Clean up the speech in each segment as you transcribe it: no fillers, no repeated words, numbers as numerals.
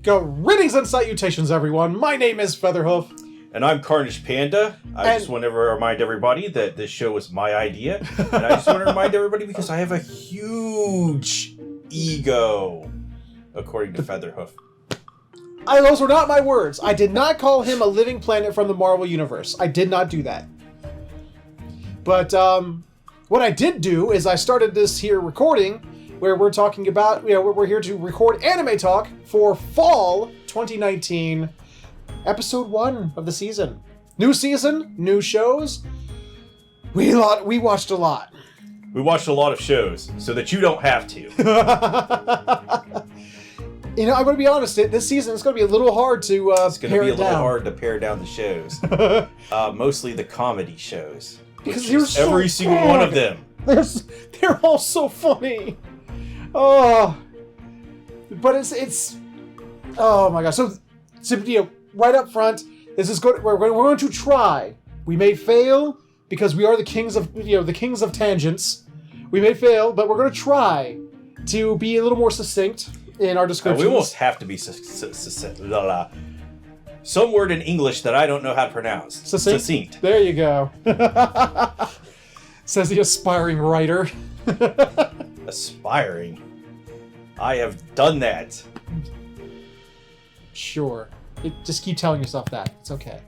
Greetings and salutations, everyone. My name is Featherhoof. And I'm CarnagePanda. I just want to remind everybody that this show was my idea. And I just want to remind everybody because I have a huge ego, according to Featherhoof. Those were not my words. I did not call him a living planet from the Marvel Universe. I did not do that. But what I did do is I started this here recording where we're talking about, we're here to record anime talk for fall 2019, episode 1 of the season. New season, new shows. We watched a lot. We watched a lot of shows so that you don't have to. I'm going to be honest. This season it's going to be a little hard to It's going to be a little hard to pare down the shows. Mostly the comedy shows. Because there's every single one of them. They're all so funny. Oh, but it's oh my gosh. So right up front, this is good. We're going to try. We may fail because we are the kings of tangents. We may fail, but we're going to try to be a little more succinct in our descriptions. We almost have to be succinct. Some word in English that I don't know how to pronounce. Succinct. There you go. Says the aspiring writer. Aspiring? I have done that. Sure. Just keep telling yourself that. It's okay.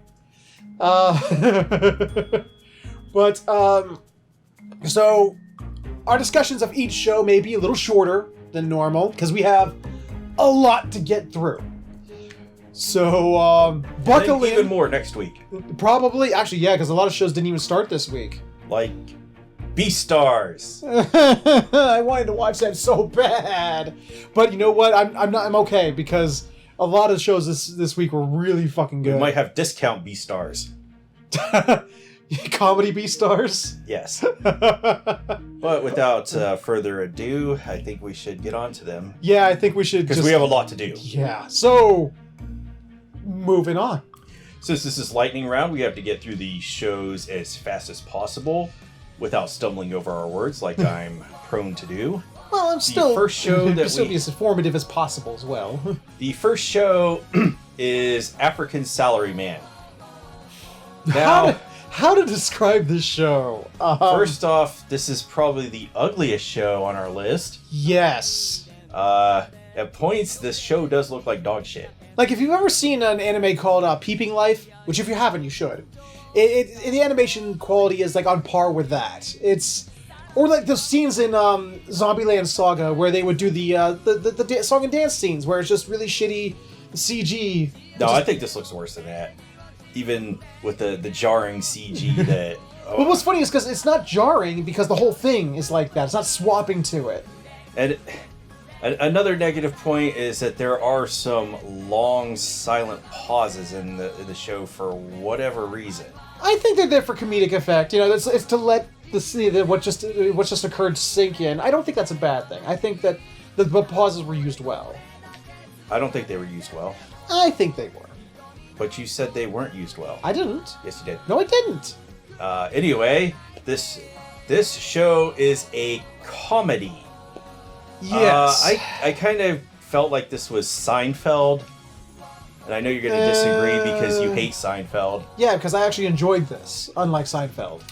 So our discussions of each show may be a little shorter than normal because we have a lot to get through. So buckle in. Even more next week. Probably. Actually, yeah, because a lot of shows didn't even start this week. Like Beastars. I wanted to watch that so bad, but you know what? I'm okay because a lot of shows this week were really fucking good. We might have discount Beastars. Comedy Beastars. Yes. But without further ado, I think we should get on to them. Yeah, I think we should because we have a lot to do. Yeah. So moving on. Since this is lightning round, we have to get through the shows as fast as possible without stumbling over our words like I'm prone to do. Well, I'm still the first show that still be as informative as possible as well. The first show is African Salaryman. Now, how to describe this show? First off, this is probably the ugliest show on our list. Yes. At points, this show does look like dog shit. Like, if you've ever seen an anime called Peeping Life, which if you haven't, you should. The animation quality is like on par with that. Or like the scenes in Zombieland Saga where they would do the song and dance scenes where it's just really shitty CG. No, I think this looks worse than that. Even with the jarring CG that... But what's funny is because it's not jarring because the whole thing is like that. It's not swapping to it. And another negative point is that there are some long, silent pauses in the show for whatever reason. I think they're there for comedic effect. It's to let what just occurred sink in. I don't think that's a bad thing. I think that the pauses were used well. I don't think they were used well. I think they were. But you said they weren't used well. I didn't. Yes, you did. No, I didn't. Anyway, this show is a comedy. Yes. I kind of felt like this was Seinfeld. And I know you're going to disagree because you hate Seinfeld. Yeah, because I actually enjoyed this, unlike Seinfeld.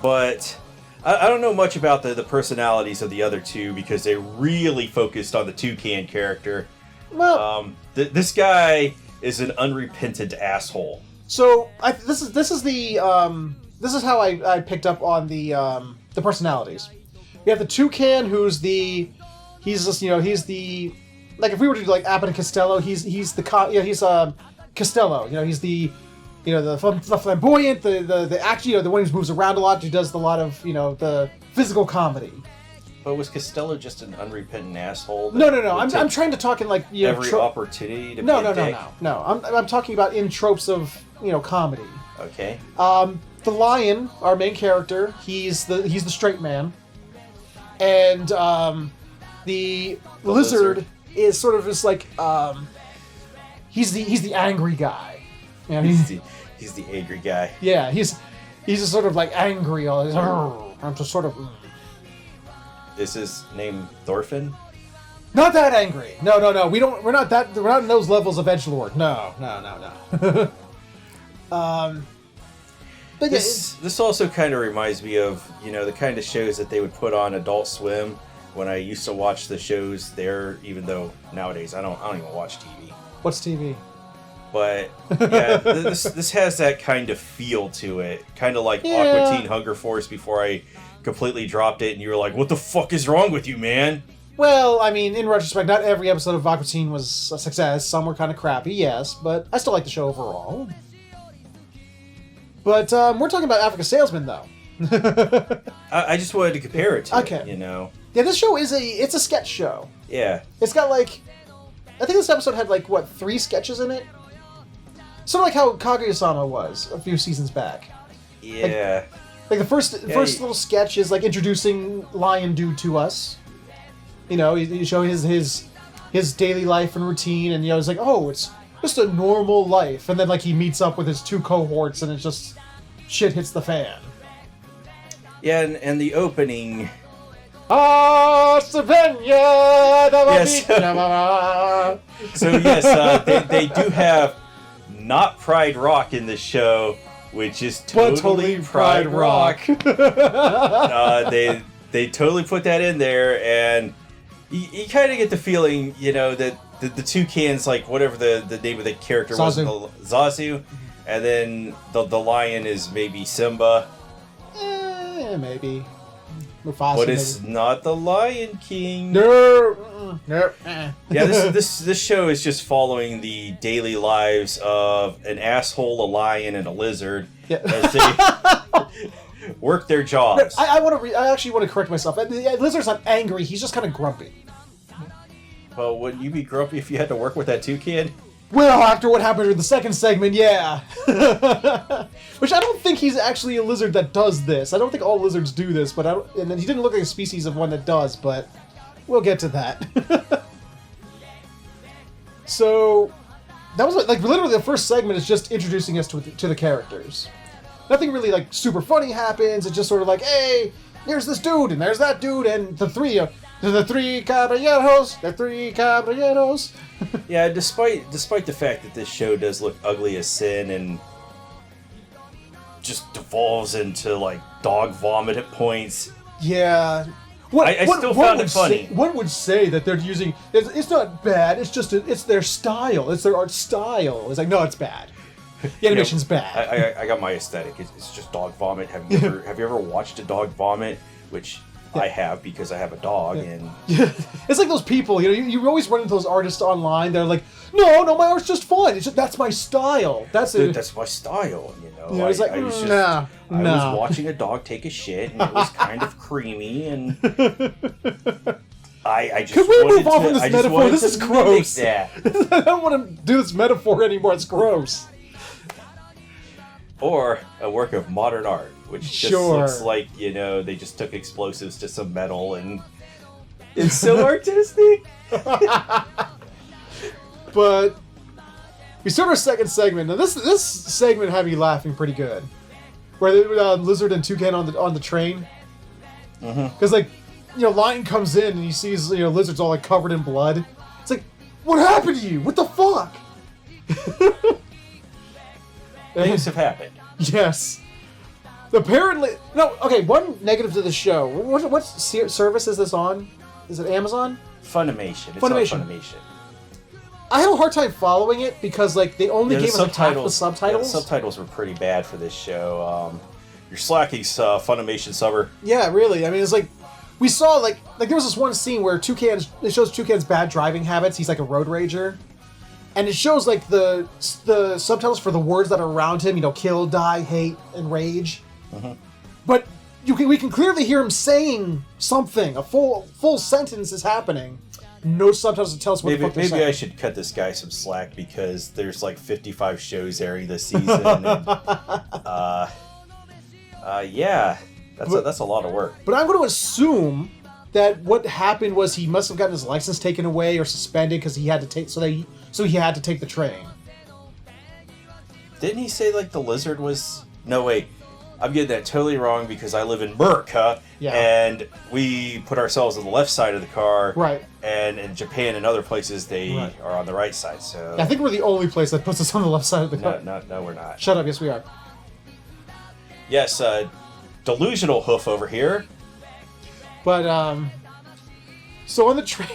But I don't know much about the personalities of the other two because they really focused on the Toucan character. Well, this guy is an unrepentant asshole. So this is how I picked up on the personalities. We have the Toucan, he's the like if we were to do like Abbott and Costello, he's Costello. He's the the flamboyant, the action, the one who moves around a lot, who does a lot of the physical comedy. But was Costello just an unrepentant asshole? No. I'm trying to talk in like every opportunity to No. I'm talking about in tropes of comedy. Okay. The Lion, our main character, he's the straight man, and the Lizard is sort of just like he's the angry guy. He's the angry guy. Yeah, he's just sort of like angry. I'm just sort of. Is his name Thorfinn? Not that angry. No. We're not that. We're not in those levels of edgelord. No. But this also kind of reminds me of, the kind of shows that they would put on Adult Swim when I used to watch the shows there, even though nowadays I don't even watch TV. What's TV? But yeah, this has that kind of feel to it. Kind of like Aqua Teen Hunger Force before I completely dropped it and you were like, what the fuck is wrong with you, man? Well, I mean, in retrospect, not every episode of Aqua Teen was a success. Some were kind of crappy, yes, but I still like the show overall. But we're talking about Africa Salesman, though. I just wanted to compare it to it, Yeah, this show it's a sketch show. Yeah. It's got, I think this episode had, 3 sketches in it? Sort of like how Kaguya-sama was a few seasons back. Yeah. Like the first little sketch is, introducing Lion Dude to us. You show his daily life and routine, and, it's like, oh, it's just a normal life. And then, he meets up with his 2 cohorts, and it's just shit hits the fan. Yeah, and the opening... Yes. So yes, they do have not Pride Rock in the show, which is totally Pride Rock. They totally put that in there, and you kind of get the feeling, that the toucans, whatever the name of the character was, Zazu, and then the lion is maybe Simba. Maybe. Mufasa, but it's not the Lion King. No. Yeah, this show is just following the daily lives of an asshole, a lion, and a lizard as they work their jobs. I actually want to correct myself. The lizard's not angry. He's just kind of grumpy. Well, wouldn't you be grumpy if you had to work with that toucan? Well, after what happened in the second segment, yeah. Which I don't think he's actually a lizard that does this. I don't think all lizards do this, and he didn't look like a species of one that does, but we'll get to that. So, that was literally the first segment is just introducing us to the characters. Nothing really super funny happens. It's just sort of hey, there's this dude and there's that dude and the three caballeros. The 3 caballeros. Yeah, despite the fact that this show does look ugly as sin and just devolves into dog vomit at points. Yeah. I still found it funny. One would say that they're using it's not bad. It's just it's their style. It's their art style. It's no, it's bad. The animation's bad. I got my aesthetic. It's just dog vomit. Have you ever watched a dog vomit? Which I have because I have a dog, and it's like those people. You always run into those artists online. They're like, no, my art's just fun. It's just, that's my style. That's my style. It's I was watching a dog take a shit, and it was kind of creamy, and I just Can we wanted move on from to. this I just metaphor? wanted This to is gross. mimic that. I don't want to do this metaphor anymore. It's gross. Or a work of modern art, which just looks like, they just took explosives to some metal and it's so artistic. But we start our second segment. Now this segment had me laughing pretty good. Where Lizard and Toucan on the train. Because Lion comes in and he sees Lizard's all covered in blood. It's like, what happened to you? What the fuck? Things have happened. Yes. Apparently, no. Okay, one negative to the show. What service is this on? Is it Amazon? Funimation. It's Funimation. on Funimation. I have a hard time following it because they only gave us half the subtitles. Yeah, the subtitles were pretty bad for this show. You're slacking, Funimation subber. Yeah, really. I mean, it's we saw there was this one scene where it shows Toucan's bad driving habits. He's like a road rager. And it shows the subtitles for the words that are around him, kill, die, hate, and rage. But we can clearly hear him saying something. A full sentence is happening. No subtitles to tell us what the fuck they're saying. Maybe I should cut this guy some slack because there's 55 shows airing this season. And, yeah, that's a lot of work. But I'm going to assume that what happened was he must have gotten his license taken away or suspended because he had to take so he had to take the train. Didn't he say the lizard was? No, wait. I'm getting that totally wrong because I live in America, and we put ourselves on the left side of the car. Right. And in Japan and other places, they are on the right side. So I think we're the only place that puts us on the left side of the car. No, we're not. Shut up. Yes, we are. Yes, delusional hoof over here. But, so on the train,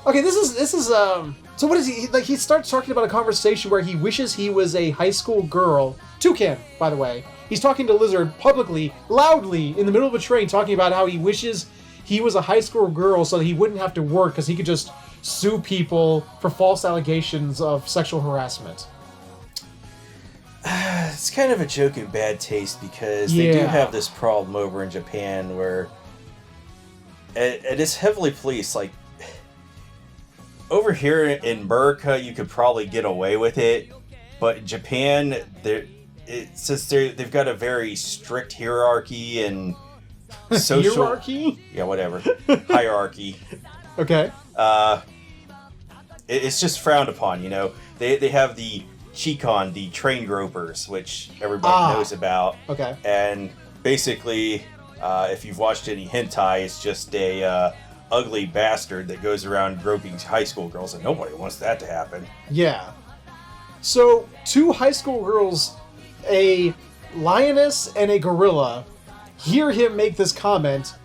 okay, this is, so what is he, like, he starts talking about a conversation where he wishes he was a high school girl. Toucan, by the way. He's talking to Lizard publicly, loudly, in the middle of a train, talking about how he wishes he was a high school girl so that he wouldn't have to work because he could just sue people for false allegations of sexual harassment. It's kind of a joke in bad taste because they do have this problem over in Japan where it is heavily policed. Like, over here in America, you could probably get away with it, but in Japan, since they've got a very strict hierarchy and social hierarchy, whatever hierarchy. Okay. It's just frowned upon. You know, they have the Chikon, the train gropers, which everybody knows about. Okay. And basically, if you've watched any hentai, it's just a ugly bastard that goes around groping high school girls, and nobody wants that to happen. Yeah. So, two high school girls, a lioness and a gorilla, hear him make this comment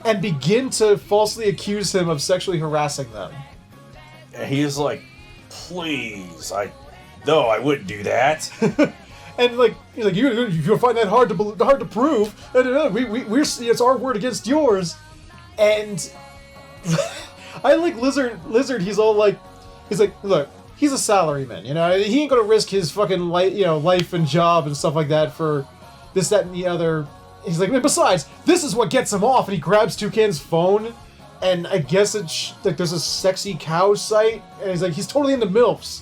and begin to falsely accuse him of sexually harassing them. And he's like, please, no, I wouldn't do that. And like he's like, you'll find that hard to prove. We're it's our word against yours. And I like Lizard. He's like, look, he's a salaryman. You know, he ain't gonna risk his fucking life and job and stuff like that for this, that, and the other. He's like, besides, this is what gets him off. And he grabs Toucan's phone, and I guess it's like there's a sexy cow site, and he's like, he's totally into MILFs.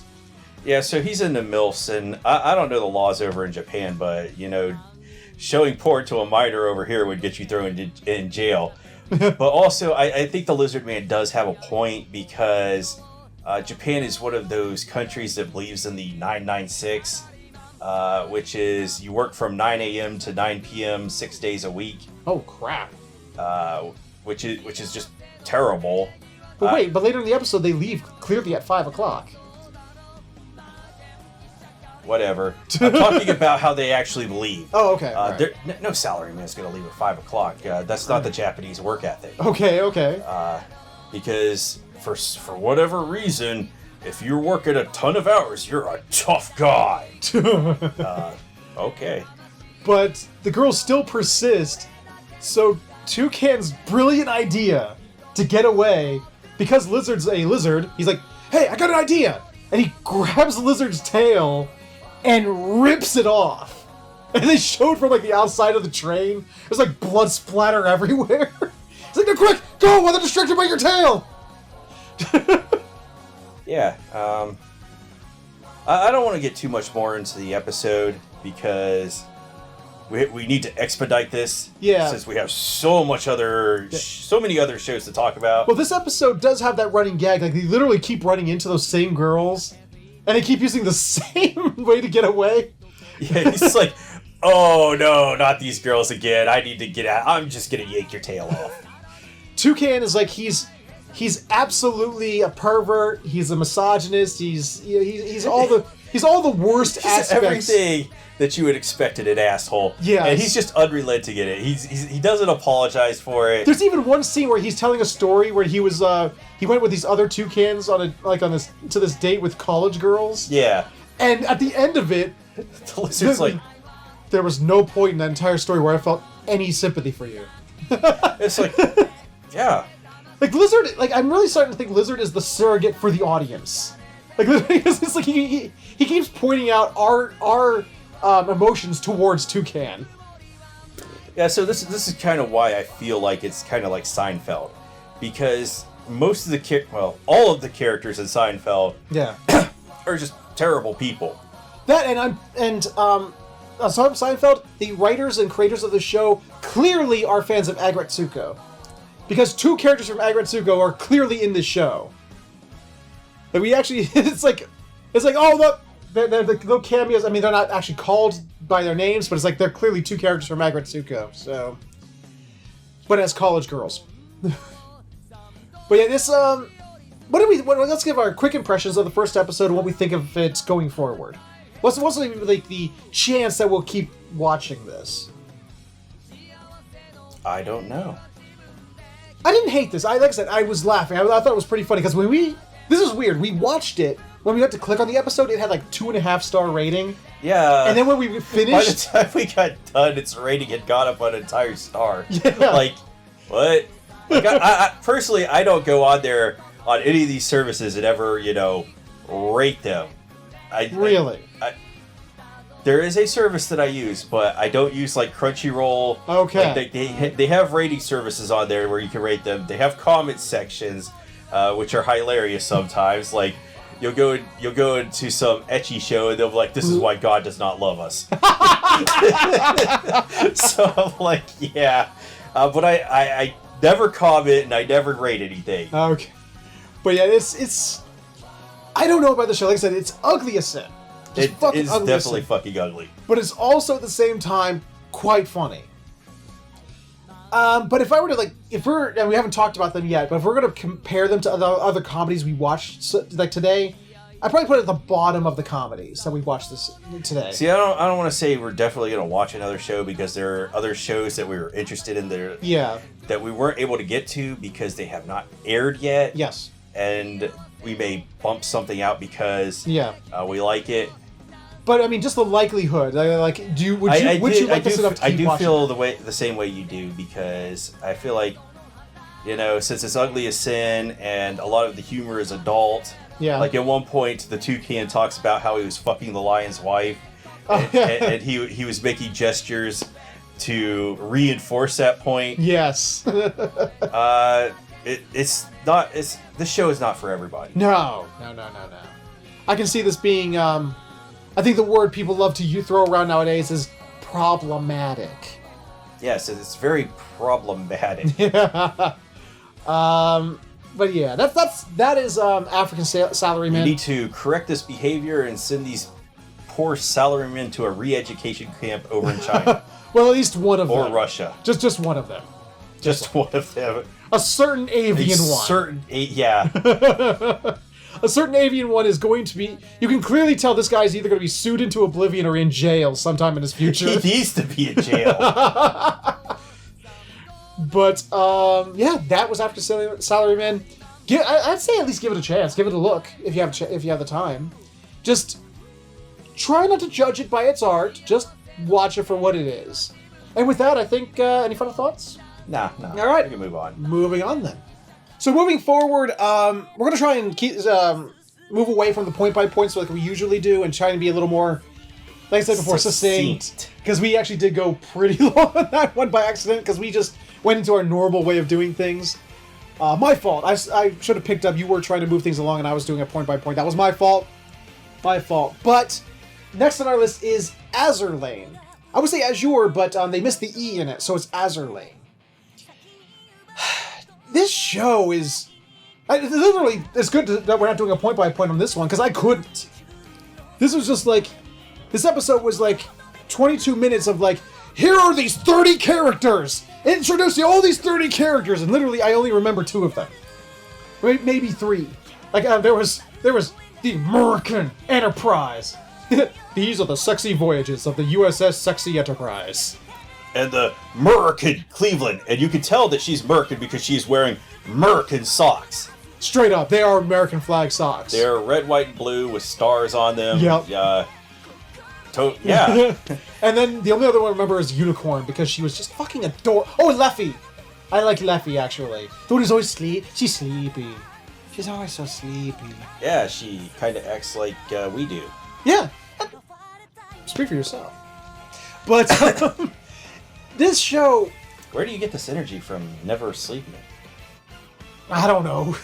Yeah, so he's into MILFs, and I don't know the laws over in Japan, but, you know, showing porn to a minor over here would get you thrown in jail. But also, I think the Lizard Man does have a point, because Japan is one of those countries that believes in the 996, which is you work from 9 a.m. to 9 p.m. 6 days a week. Oh, crap. Which is just terrible. But wait, but later in the episode, they leave clearly at 5 o'clock. Whatever. I'm talking about how they actually believe. Oh, okay. No salaryman is going to leave at 5 o'clock. That's not the Japanese work ethic. Okay. Because for whatever reason, if you're working a ton of hours, you're a tough guy. Okay. But the girls still persist, so Toucan's brilliant idea to get away, because Lizard's a lizard, he's like, hey, I got an idea! And he grabs Lizard's tail and rips it off. And they showed from like the outside of the train. There's like blood splatter everywhere. He's like, no, quick, go while they're distracted by your tail! Yeah, I don't want to get too much more into the episode because we need to expedite this. Yeah. Since we have so many other shows to talk about. Well, this episode does have that running gag. Like, they literally keep running into those same girls, and they keep using the same way to get away. Yeah, he's like, oh no, not these girls again. I need to get out. I'm just gonna yank your tail off. Toucan is like, he's absolutely a pervert. He's a misogynist. He's all the worst aspects. Everything that you would expect in an asshole. Yeah. And he's just unrelenting in it. He doesn't apologize for it. There's even one scene where he's telling a story where he was he went with these other toucans to this date with college girls. Yeah. And at the end of it, the lizard's like, there was no point in that entire story where I felt any sympathy for you. It's like, yeah. Like, Lizard, like, I'm really starting to think Lizard is the surrogate for the audience. Like, it's like he keeps pointing out our emotions towards Toucan. Yeah, so this is kind of why I feel like it's kind of like Seinfeld, because most of all of the characters in Seinfeld, are just terrible people. That Seinfeld, the writers and creators of the show clearly are fans of Agretsuko. Because two characters from Agretsuko are clearly in this show. Like, we actually, it's like, oh, look, they're the little cameos. I mean, they're not actually called by their names, but it's like they're clearly two characters from Agretsuko. So, but as college girls. But yeah, this let's give our quick impressions of the first episode and what we think of it going forward. What's like the chance that we'll keep watching this? I don't know. I didn't hate this. Like I said, I was laughing. I thought it was pretty funny because this is weird. We watched it. When we got to click on the episode, it had like 2.5-star rating. Yeah. And then when we finished... By the time we got done, its rating had gone up an entire star. Yeah. Like, what? Like, I personally, I don't go on there on any of these services and ever, rate them. Really? There is a service that I use, but I don't use, like, Crunchyroll. Okay. Like, they have rating services on there where you can rate them. They have comment sections, which are hilarious sometimes. Like, you'll go into some ecchi show and they'll be like, "This is why God does not love us." So I'm like, yeah. But I never comment and I never rate anything. Okay. But yeah, it's... I don't know about the show. Like I said, it's ugly as sin. It is definitely fucking ugly. But it's also at the same time quite funny. But if I were to and we haven't talked about them yet, but if we're going to compare them to other comedies we watched like today, I'd probably put it at the bottom of the comedies that we watched this today. See, I don't want to say we're definitely going to watch another show because there are other shows that we were interested in there that we weren't able to get to because they have not aired yet. Yes. And we may bump something out because we like it. But I mean, just the likelihood. Would you like this enough to keep watching? I do feel the same way you do because I feel like, since it's ugly as sin and a lot of the humor is adult. Yeah. Like at one point, the toucan talks about how he was fucking the lion's wife, and he was making gestures to reinforce that point. Yes. This show is not for everybody. No. I can see this being. I think the word people love to throw around nowadays is problematic. Yes, it's very problematic. Yeah. But yeah, that is African Salaryman. You need to correct this behavior and send these poor salarymen to a re-education camp over in China. Well, at least one of them. Or Russia. Just one of them. Just one of them. A certain avian one. A certain avian one is going to be... You can clearly tell this guy's either going to be sued into oblivion or in jail sometime in his future. He needs to be in jail. But, that was After Salaryman. I'd say at least give it a chance. Give it a look if you have the time. Just try not to judge it by its art. Just watch it for what it is. And with that, I think, any final thoughts? Nah. All right. We can move on. Moving on, then. So moving forward, we're going to try and move away from the point-by-points like we usually do and try and be a little more, like I said before, succinct. Because we actually did go pretty long on that one by accident because we just went into our normal way of doing things. My fault. I should have picked up. You were trying to move things along and I was doing it point-by-point. That was my fault. But next on our list is Azur Lane. I would say Azure, but they missed the E in it, so it's Azur Lane. This show is... literally, it's good that we're not doing a point-by-point on this one, because I couldn't. This was just like... This episode was like 22 minutes of like, here are these 30 characters! Introduce you all these 30 characters! And literally, I only remember 2 of them. Maybe 3. Like, there was the American Enterprise. These are the sexy voyages of the USS Sexy Enterprise. And the American Cleveland. And you can tell that she's American because she's wearing American socks. Straight up, they are American flag socks. They're red, white, and blue with stars on them. Yep. Yeah. And then the only other one I remember is Unicorn because she was just fucking adorable. Oh, Leffy. I like Leffy, actually. The one who's always She's sleepy. She's always so sleepy. Yeah, she kind of acts like we do. Yeah. Speak for yourself. But... This show... Where do you get this energy from never sleeping? I don't know.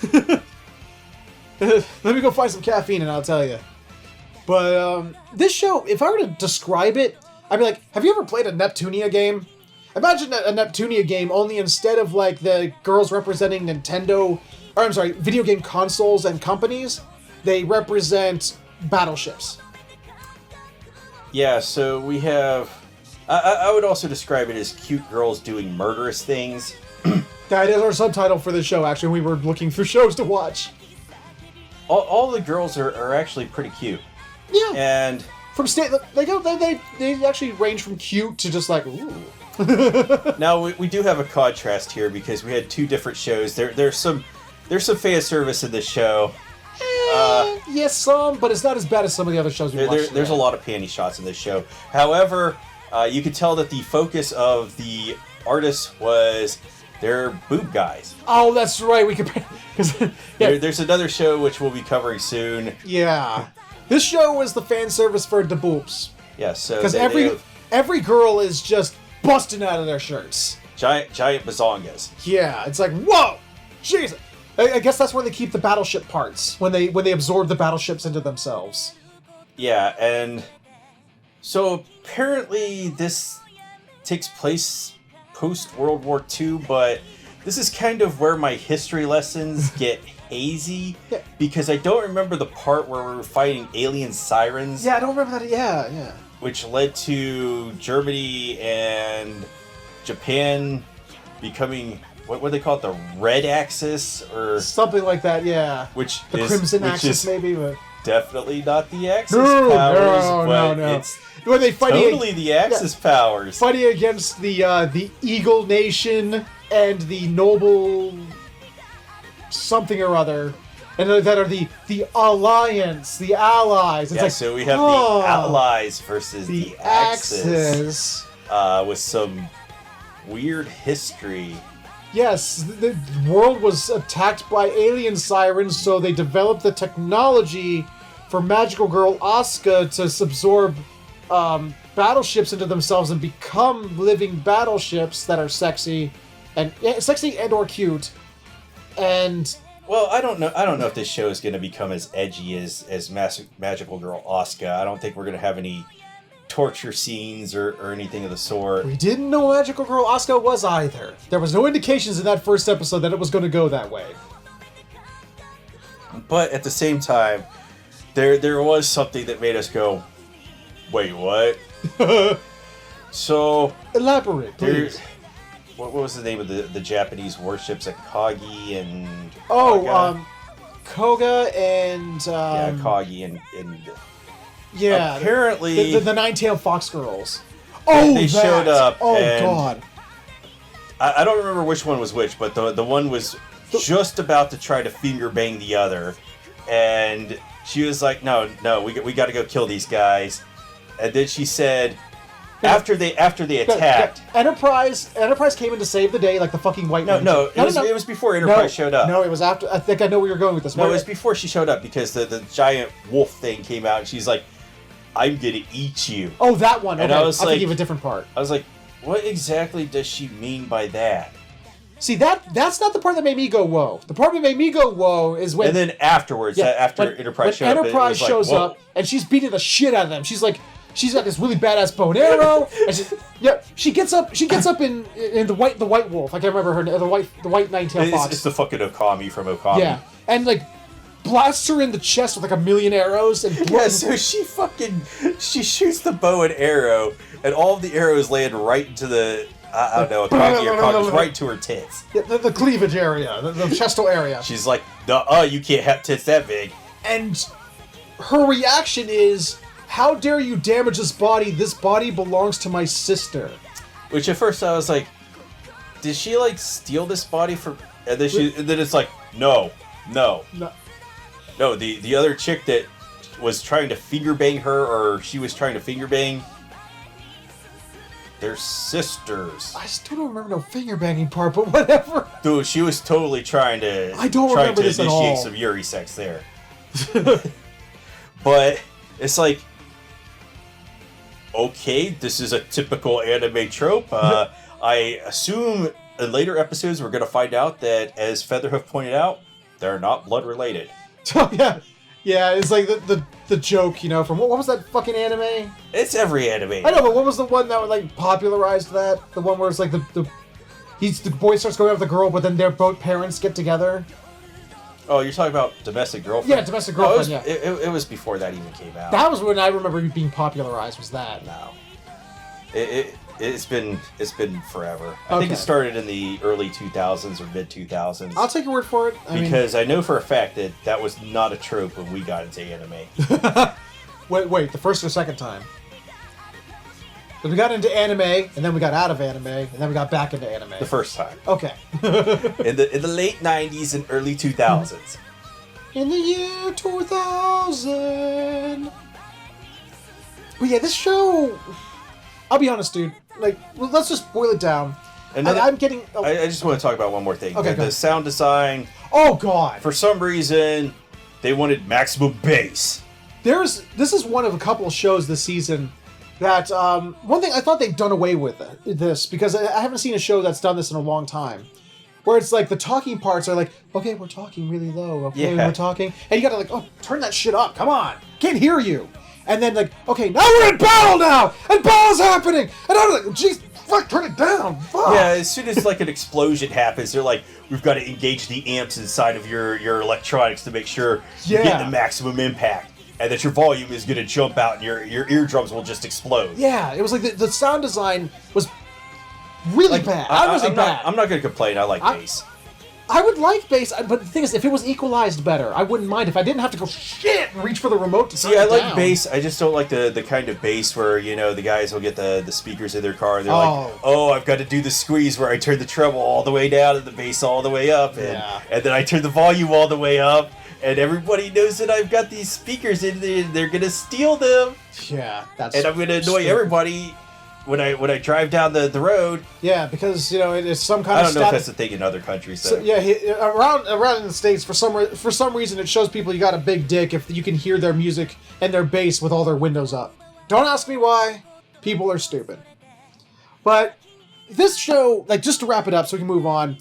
Let me go find some caffeine and I'll tell you. But this show, if I were to describe it, I'd be like, have you ever played a Neptunia game? Imagine a Neptunia game, only instead of like the girls representing video game consoles and companies, they represent battleships. Yeah, so we have... I would also describe it as cute girls doing murderous things. That is our subtitle for the show, actually. We were looking for shows to watch. All the girls are actually pretty cute. Yeah. And... From they actually range from cute to just like, ooh. Now, we do have a contrast here because we had two different shows. There's some fan service in this show. Yes, some, but it's not as bad as some of the other shows we watched. There's a lot of panty shots in this show. However, you could tell that the focus of the artists was their boob guys. Oh, that's right. We could... There's another show which we'll be covering soon. Yeah. This show was the fan service for the boobs. Yeah, so... Because every girl is just busting out of their shirts. Giant bazongas. Yeah, it's like, whoa! Jesus! I guess that's where they keep the battleship parts, when they absorb the battleships into themselves. Yeah, and... So, apparently this takes place post-World War II, but this is kind of where my history lessons get hazy, because I don't remember the part where we were fighting alien sirens. Yeah, I don't remember that. Yeah. Which led to Germany and Japan becoming, what do they call it, the Red Axis? Or something like that, yeah. The Crimson Axis, maybe, but... Definitely not the Axis powers, but it's when they totally the Axis powers. Fighting against the Eagle Nation and the Noble something or other, and that are the Alliance, the Allies. It's so we have the Allies versus the Axis. With some weird history. Yes, the world was attacked by alien sirens, so they developed the technology for Magical Girl Asuka to absorb battleships into themselves and become living battleships that are sexy and or cute. And well, I don't know if this show is going to become as edgy as Magical Girl Asuka. I don't think we're going to have any torture scenes or anything of the sort. We didn't know Magical Girl Asuka was either. There was no indications in that first episode that it was going to go that way. But at the same time, there was something that made us go, wait, what? So... Elaborate, please. What was the name of the Japanese warships at Kagi and... Koga and... Kagi and yeah, apparently the Nine-Tailed Fox Girls. Oh, they showed up. Oh God! I don't remember which one was which, but the one was just about to try to finger bang the other, and she was like, "No, we got to go kill these guys." And then she said, after they attacked, Enterprise came in to save the day, like the fucking white. It was before Enterprise showed up. No, it was after. I think I know where you're going with this. No, it was before she showed up because the giant wolf thing came out, and she's like, I'm gonna eat you. Oh, that one. Okay. And I was like, think of a different part. I was like, what exactly does she mean by that? See, that's not the part that made me go, whoa. The part that made me go, whoa, is when... And then afterwards, after Enterprise showed up, Enterprise shows up, and she's beating the shit out of them. She's got this really badass bow and arrow. And she gets up in the white wolf. I can't remember her name. The white nine-tailed fox. It's the fucking Okami from Okami. Yeah, and blasts her in the chest with 1,000,000 arrows and so she shoots the bow and arrow, and all of the arrows land right into the right to her tits. Yeah, the cleavage area, the chestal area. She's like, you can't have tits that big. And her reaction is, how dare you damage this body? This body belongs to my sister. Which at first I was like, did she steal this body from? And then it's like, no. No, the other chick that was trying to finger bang her, or she was trying to finger bang, they're sisters. I still don't remember no finger banging part, but whatever. Dude, she was totally trying to. I don't remember this at all. Initiate some Yuri sex there. But it's like, okay, this is a typical anime trope. I assume in later episodes we're going to find out that, as Featherhoof pointed out, they're not blood related. Oh, yeah, it's like the joke, from what was that fucking anime? It's every anime. I know, but what was the one that popularized that? The one where it's like the boy starts going out with the girl, but then their both parents get together. Oh, you're talking about Domestic Girlfriend? Yeah, Domestic Girlfriend, no, it was before that even came out. That was when I remember it being popularized, was that. No. It's been forever. I think it started in the early 2000s or mid 2000s. I'll take your word for it. Because I know for a fact that was not a trope when we got into anime. Wait, the first or second time? But we got into anime, and then we got out of anime, and then we got back into anime. The first time. Okay. in the late 90s and early 2000s. In the year 2000. But yeah, this show... I'll be honest, dude. Like, well, let's just boil it down. And I'm getting... Oh. I just want to talk about one more thing. Okay, the sound design... Oh, God. For some reason, they wanted maximum bass. This is one of a couple of shows this season that... one thing, I thought they'd done away with this, because I haven't seen a show that's done this in a long time. Where it's like, the talking parts are like, okay, we're talking really low, okay, we're talking. And you gotta like, oh, turn that shit up, come on, can't hear you. And then like, okay, now we're in battle now, and battle's happening, and I'm like, jeez, fuck, turn it down, fuck. Yeah, as soon as like an explosion happens, they're like, we've got to engage the amps inside of your electronics to make sure you're getting the maximum impact, and that your volume is going to jump out and your eardrums will just explode. Yeah, it was like the sound design was really bad. I'm not going to complain, I like bass. I would like bass, but the thing is, if it was equalized better, I wouldn't mind if I didn't have to go shit and reach for the remote to turn it down. See, I like bass. I just don't like the kind of bass where, you know, the guys will get the speakers in their car and they're like, oh, I've got to do the squeeze where I turn the treble all the way down and the bass all the way up. And then I turn the volume all the way up. And everybody knows that I've got these speakers in there and they're going to steal them. Yeah, that's... And I'm going to annoy everybody when I drive down the road. Yeah, because, you know, it's some kind of... I don't know if that's the thing in other countries, though. So, yeah, around in the States, for some reason, it shows people you got a big dick if you can hear their music and their bass with all their windows up. Don't ask me why. People are stupid. But this show, like, just to wrap it up so we can move on,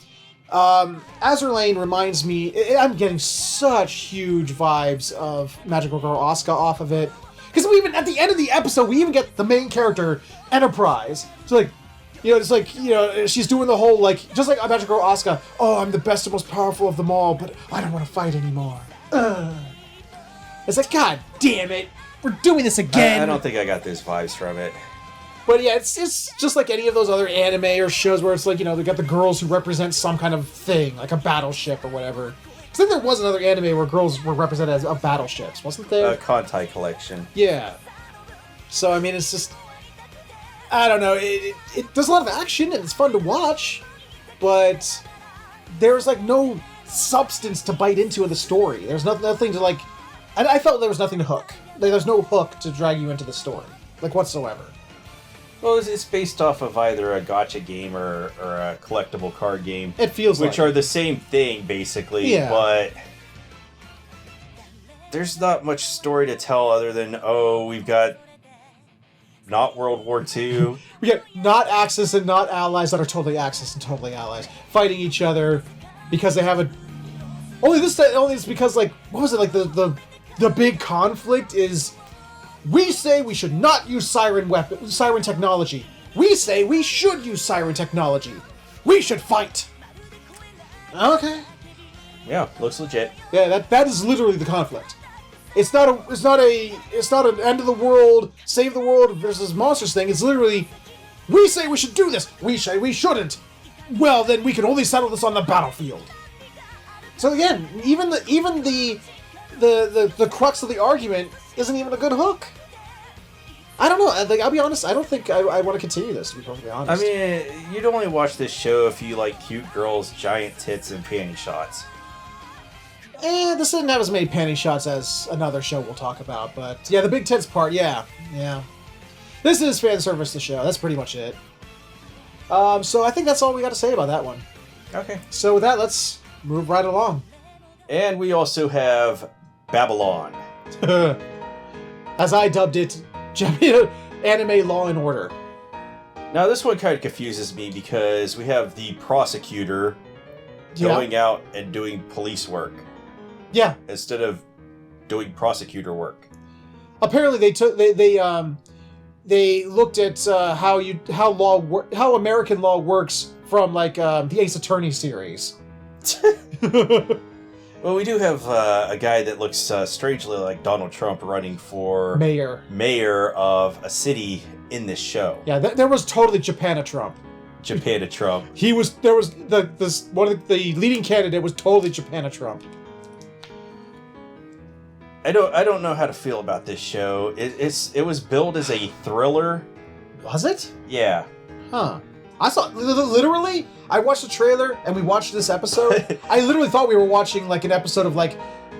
Azur Lane reminds me... I'm getting such huge vibes of Magical Girl Asuka off of it. Because we even, at the end of the episode, we even get the main character, Enterprise. So, like, you know, it's like, you know, she's doing the whole, like, just like Magical Girl Asuka, oh, I'm the best and most powerful of them all, but I don't want to fight anymore. It's like, God damn it, we're doing this again. I don't think I got those vibes from it. But yeah, it's just like any of those other anime or shows where it's like, you know, they got the girls who represent some kind of thing, like a battleship or whatever. I think there was another anime where girls were represented as battleships, wasn't there? Kantai Collection. Yeah. So, I mean, it's just... I don't know. There's a lot of action, and it's fun to watch, but there's, like, no substance to bite into in the story. There's nothing to, like... I felt there was nothing to hook. Like, there's no hook to drag you into the story. Like, whatsoever. Well, it's based off of either a gacha game or a collectible card game. It feels which are the same thing, basically, but there's not much story to tell other than, oh, we've got not World War II. We got not Axis and not allies that are totally Axis and totally allies fighting each other because they have a... Only it's because, like, what was it, like, the big conflict is... We say we should not use siren technology. We say we should use siren technology. We should fight. Okay. Yeah, looks legit. Yeah, that is literally the conflict. It's not an end of the world, save the world versus monsters thing. It's literally, we say we should do this. We say we shouldn't. Well, then we can only settle this on the battlefield. So again, even the crux of the argument isn't even a good hook. I don't know. Like, I'll be honest. I don't think I want to continue this, to be perfectly honest. I mean, you'd only watch this show if you like cute girls, giant tits, and panty shots. This didn't have as many panty shots as another show we'll talk about, but yeah, the big tits part, yeah. This is fan service, the show. That's pretty much it. So I think that's all we got to say about that one. Okay. So with that, let's move right along. And we also have Babylon. As I dubbed it, Anime Law and Order. Now this one kind of confuses me because we have the prosecutor going out and doing police work. Yeah. Instead of doing prosecutor work. Apparently they looked at how American law works from like the Ace Attorney series. Well, we do have a guy that looks strangely like Donald Trump running for mayor of a city in this show. Yeah, there was totally Japana Trump. Japana Trump. One of the leading candidate was totally Japana Trump. I don't know how to feel about this show. It was billed as a thriller. Was it? Yeah. Huh. I saw literally. I watched the trailer and we watched this episode. I literally thought we were watching like an episode of like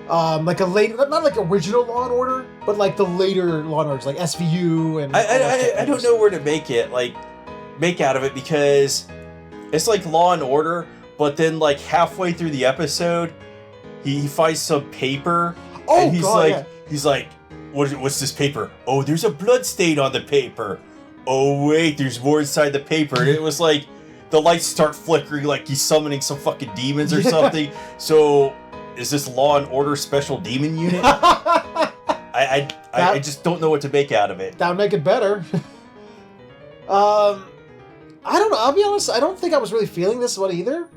a late, not like original Law and Order, but like the later Law and Orders, like SVU and. I don't know where to make out of it, because it's like Law and Order, but then like halfway through the episode, he finds some paper. Oh, and he's like, what's this paper? Oh, there's a blood stain on the paper. Oh wait, there's more inside the paper. And it was like the lights start flickering, like he's summoning some fucking demons or something. So is this Law and Order Special Demon Unit? I just don't know what to make out of it. That would make it better. I don't know. I'll be honest. I don't think I was really feeling this one either.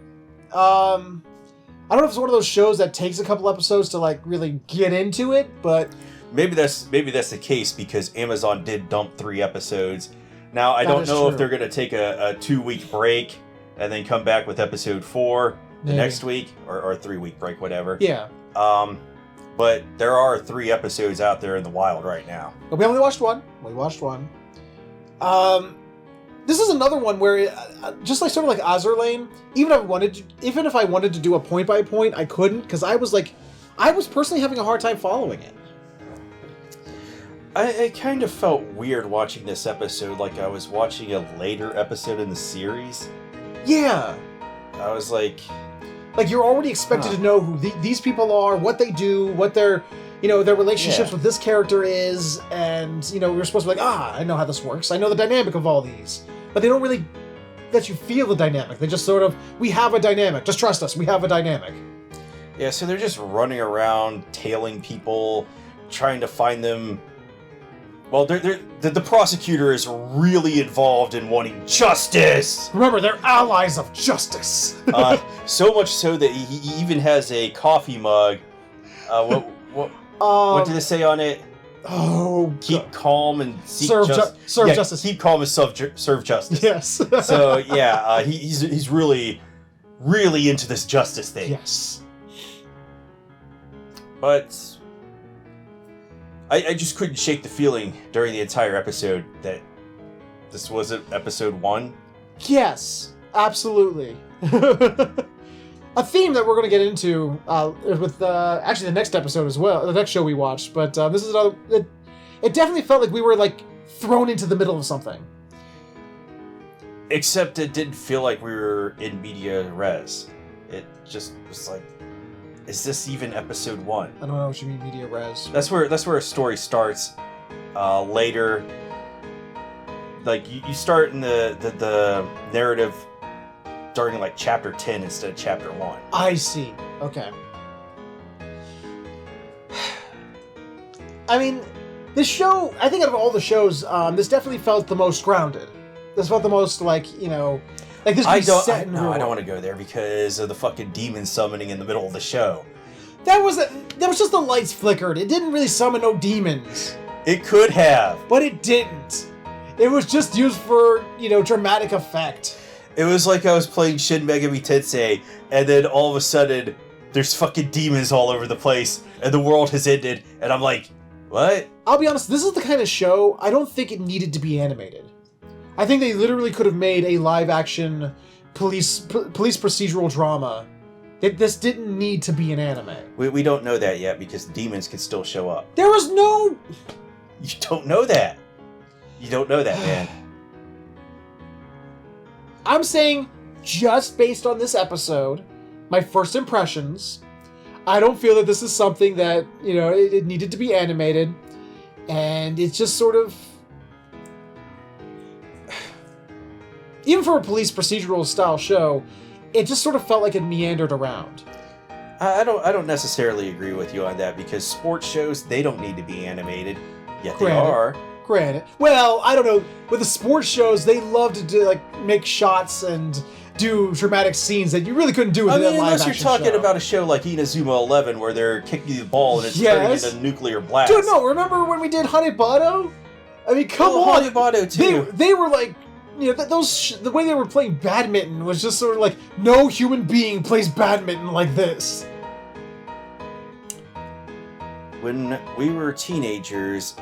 I don't know if it's one of those shows that takes a couple episodes to like really get into it, but maybe that's the case because Amazon did dump 3 episodes. Now I don't know if they're going to take a 2-week break and then come back with episode 4 the next week, or a 3-week break, whatever. Yeah. But there are 3 episodes out there in the wild right now. But we only watched one. This is another one where, just like sort of like Azur Lane, even if I wanted to do a point by point, I couldn't, because I was personally having a hard time following it. I kind of felt weird watching this episode, like I was watching a later episode in the series. Yeah. I was like you're already expected to know who these people are, what they do, what their relationships with this character is, and we're supposed to be like, I know how this works. I know the dynamic of all these. But they don't really let you feel the dynamic. They just sort of, we have a dynamic. Just trust us. We have a dynamic. Yeah, so they're just running around, tailing people, trying to find them. Well, the prosecutor is really involved in wanting justice. Remember, they're allies of justice. So much so that he even has a coffee mug. What did it say on it? Oh, keep calm and serve justice. Keep calm and serve justice. Yes. So yeah, he's really into this justice thing. Yes. But I just couldn't shake the feeling during the entire episode that this wasn't episode 1. Yes, absolutely. A theme that we're going to get into with actually the next episode as well, the next show we watched. But this is another. It definitely felt like we were like thrown into the middle of something. Except it didn't feel like we were in media res. It just was like, is this even episode 1? I don't know what you mean media res. That's where a story starts. Later, like you start in the narrative. Starting like chapter 10 instead of chapter 1. I see. Okay. I mean, this show, I think out of all the shows, this definitely felt the most grounded. This felt the most like this. I don't want to go there because of the fucking demon summoning in the middle of the show. That was just the lights flickered. It didn't really summon no demons. It could have, but it didn't. It was just used for dramatic effect. It was like I was playing Shin Megami Tensei, and then all of a sudden, there's fucking demons all over the place, and the world has ended, and I'm like, what? I'll be honest, this is the kind of show, I don't think it needed to be animated. I think they literally could have made a live-action police procedural drama. This didn't need to be an anime. We don't know that yet, because demons can still show up. There was no... You don't know that. You don't know that, man. I'm saying, just based on this episode, my first impressions, I don't feel that this is something that, it needed to be animated. And it's just sort of... Even for a police procedural style show, it just sort of felt like it meandered around. I don't necessarily agree with you on that, because sports shows, they don't need to be animated. Yet they are. Granted. Well, I don't know. With the sports shows, they love to do make shots and do dramatic scenes that you really couldn't do with I a mean, live unless you're action talking show. about a show like Inazuma 11 where they're kicking the ball and it's turning into a nuclear blast. Dude, no, remember when we did Hanebado? I mean, come on. Hanebado, too. They were like, you know, the way they were playing badminton was just sort of like, no human being plays badminton like this. When we were teenagers,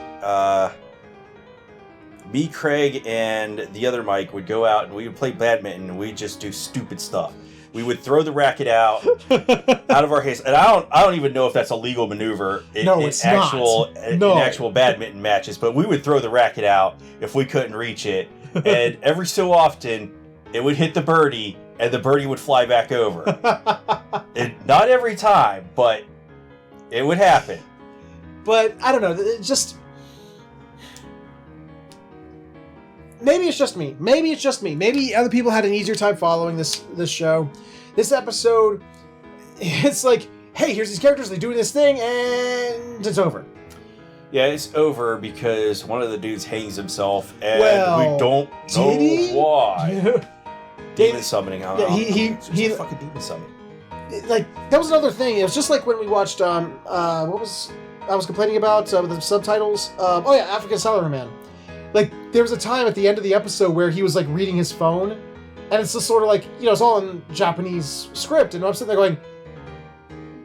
me, Craig, and the other Mike would go out and we would play badminton and we'd just do stupid stuff. We would throw the racket out of our hands, and I don't even know if that's a legal maneuver in actual badminton matches. But we would throw the racket out if we couldn't reach it, and every so often it would hit the birdie, and the birdie would fly back over. Not every time, but it would happen. But I don't know, it just. Maybe it's just me. Maybe other people had an easier time following this show. This episode, it's like, hey, here's these characters, they're doing this thing, and it's over. Yeah, it's over because one of the dudes hangs himself, and we don't know why. Demon summoning. Yeah, he fucking demon summoning. Like, that was another thing. It was just like when we watched, what was I was complaining about with the subtitles? African Salaryman. Like, there was a time at the end of the episode where he was, like, reading his phone, and it's just sort of like, you know, it's all in Japanese script, and I'm sitting there going,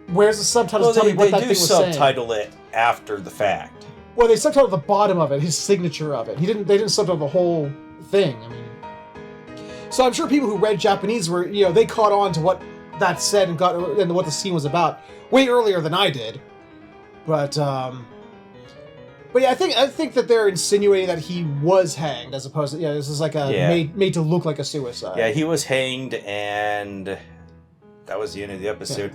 where's the subtitles to tell me what that thing was saying? They do subtitle it after the fact. Well, they subtitled the bottom of it, his signature of it. They didn't subtitle the whole thing, I mean. So I'm sure people who read Japanese were, you know, they caught on to what that said and what the scene was about way earlier than I did. But yeah, I think that they're insinuating that he was hanged as opposed to, this is like made to look like a suicide. Yeah, he was hanged, and that was the end of the episode.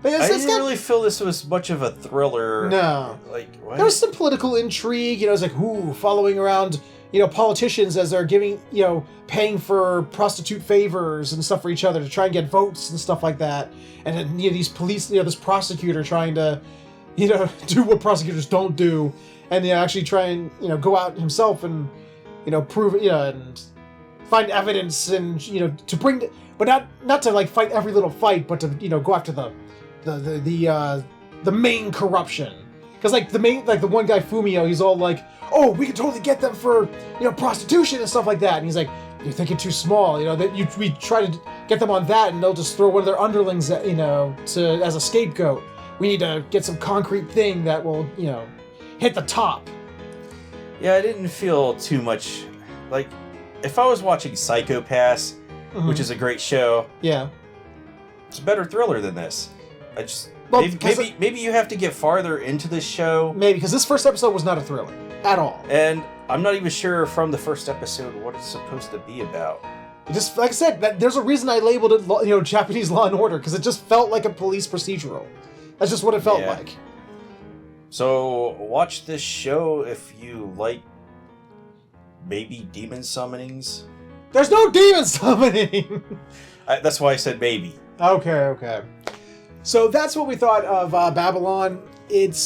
Yeah. I didn't really feel this was much of a thriller. No. Like, what? There was some political intrigue, it's like, following around, politicians as they're giving, paying for prostitute favors and stuff for each other to try and get votes and stuff like that. And then, these police, this prosecutor trying to, do what prosecutors don't do. And actually try and go out himself and prove and find evidence and to bring, but not to like fight every little fight, but to go after the main corruption. Because the one guy Fumio, he's all like, oh, we can totally get them for prostitution and stuff like that, and he's like, you're thinking too small. We try to get them on that, and they'll just throw one of their underlings as a scapegoat. We need to get some concrete thing that will hit the top. Yeah, I didn't feel too much like if I was watching Psycho Pass, which is a great show. Yeah, it's a better thriller than this. Maybe you have to get farther into this show. Maybe because this first episode was not a thriller at all, and I'm not even sure from the first episode what it's supposed to be about. Just like I said, there's a reason I labeled it, Japanese Law and Order, because it just felt like a police procedural. That's just what it felt like. So, watch this show if you like maybe demon summonings. There's no demon summoning! That's why I said maybe. Okay. So that's what we thought of Babylon. It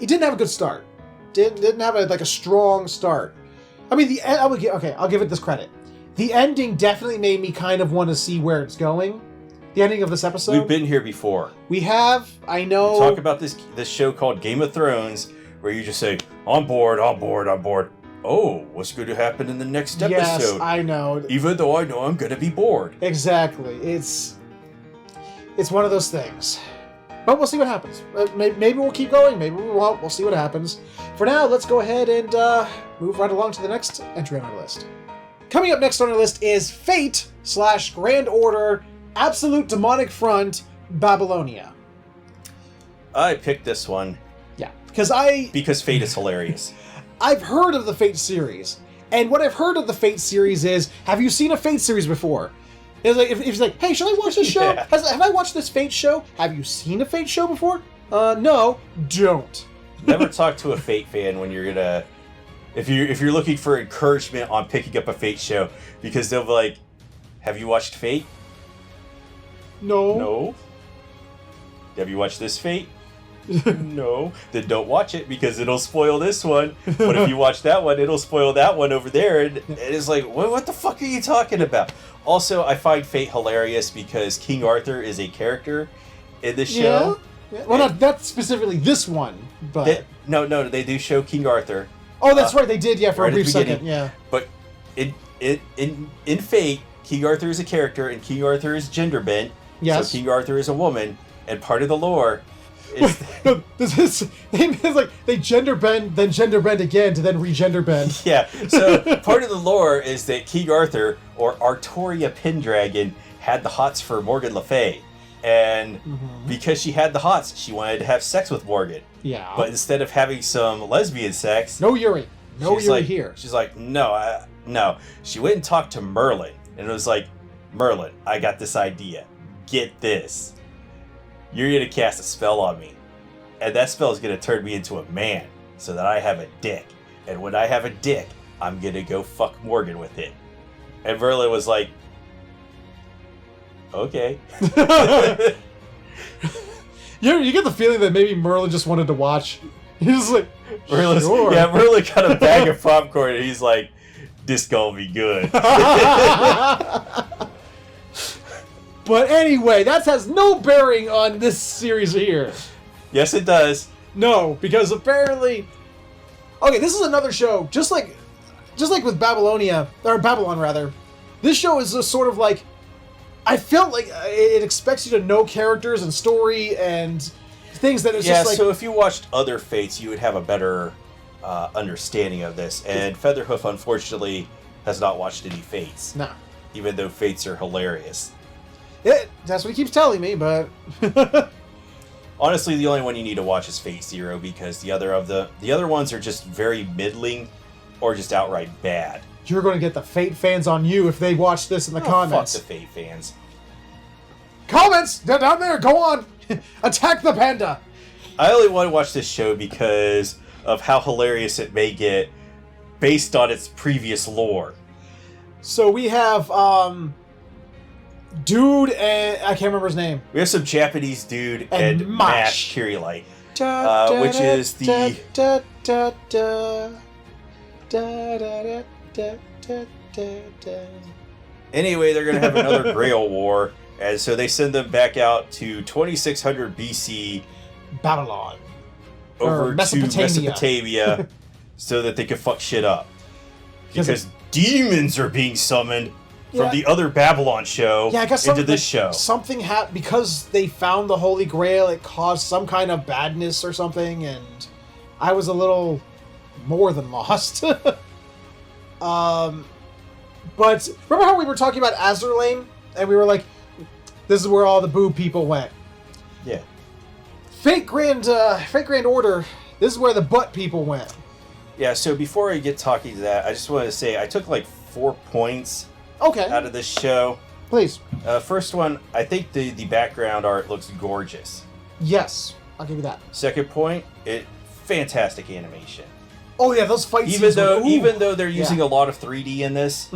didn't have a good start. Didn't have a strong start. I mean, I'll give it this credit. The ending definitely made me kind of want to see where it's going. The ending of this episode. We've been here before. We have. I know. We talk about this show called Game of Thrones, where you just say, on board. Oh, what's going to happen in the next episode? Yes, I know. Even though I know I'm going to be bored. Exactly. It's one of those things. But we'll see what happens. Maybe we'll keep going. Maybe we won't. We'll see what happens. For now, let's go ahead and move right along to the next entry on our list. Coming up next on our list is Fate / Grand Order Absolute Demonic Front Babylonia. I picked this one. Yeah, because Fate is hilarious. I've heard of the Fate series, and what I've heard of the Fate series is, have you seen a Fate series before? It's like if he's like, hey, should I watch this show? Yeah. Have I watched this Fate show? Have you seen a Fate show before? No, don't. Never talk to a Fate fan when you're gonna, if you're looking for encouragement on picking up a Fate show, because they'll be like, have you watched Fate? No. Have you watched this Fate? No. Then don't watch it because it'll spoil this one. But if you watch that one, it'll spoil that one over there. And it's like, what the fuck are you talking about? Also, I find Fate hilarious because King Arthur is a character in this show. Yeah. Well, not specifically this one, but... No, they do show King Arthur. Oh, that's right, they did, for right a brief second, yeah. But in Fate, King Arthur is a character, and King Arthur is gender bent. Yes. So King Arthur is a woman, and part of the lore is... No, this is like, they gender bend, then gender bend again, to then re-gender bend. Yeah, so part of the lore is that King Arthur, or Artoria Pendragon, had the hots for Morgan Le Fay. And because she had the hots, she wanted to have sex with Morgan. Yeah. But instead of having some lesbian sex... No Yuri. No Yuri here. She's like, no. She went and talked to Merlin. And it was like, Merlin, I got this idea. Get this. You're going to cast a spell on me. And that spell is going to turn me into a man. So that I have a dick. And when I have a dick, I'm going to go fuck Morgan with it. And Merlin was like, okay. You get the feeling that maybe Merlin just wanted to watch. He's like, sure. Yeah, Merlin got a bag of popcorn and he's like, this gonna be good. But anyway, that has no bearing on this series here. Yes, it does. No, because apparently... Okay, this is another show, just like with Babylon rather. This show is a sort of like... I felt like it expects you to know characters and story and things that it's just like... Yeah, so if you watched other Fates, you would have a better understanding of this. And Featherhoof, unfortunately, has not watched any Fates. No. Even though Fates are hilarious. That's what he keeps telling me, but... Honestly, the only one you need to watch is Fate Zero, because the other ones are just very middling or just outright bad. You're going to get the Fate fans on you if they watch this in the comments. Fuck the Fate fans. Comments! They're down there! Go on! Attack the panda! I only want to watch this show because of how hilarious it may get based on its previous lore. So we have, dude and... I can't remember his name. We have some Japanese dude and Mash Kirillite, which is the... Anyway, they're going to have another Grail War, and so they send them back out to 2600 BC... Babylon. Over to Mesopotamia so that they can fuck shit up. Because demons are being summoned from the other Babylon show into this show. Something happened because they found the Holy Grail. It caused some kind of badness or something, and I was a little more than lost. But remember how we were talking about Azurlane, and we were like, "This is where all the boo people went." Yeah. Fate Grand Order. This is where the butt people went. Yeah. So before I get talking to that, I just wanted to say I took like 4 points. Out of this show. Please. First one, I think the background art looks gorgeous. Yes, I'll give you that. Second point, fantastic animation. Oh yeah, those fight scenes. Even though they're using a lot of 3D in this,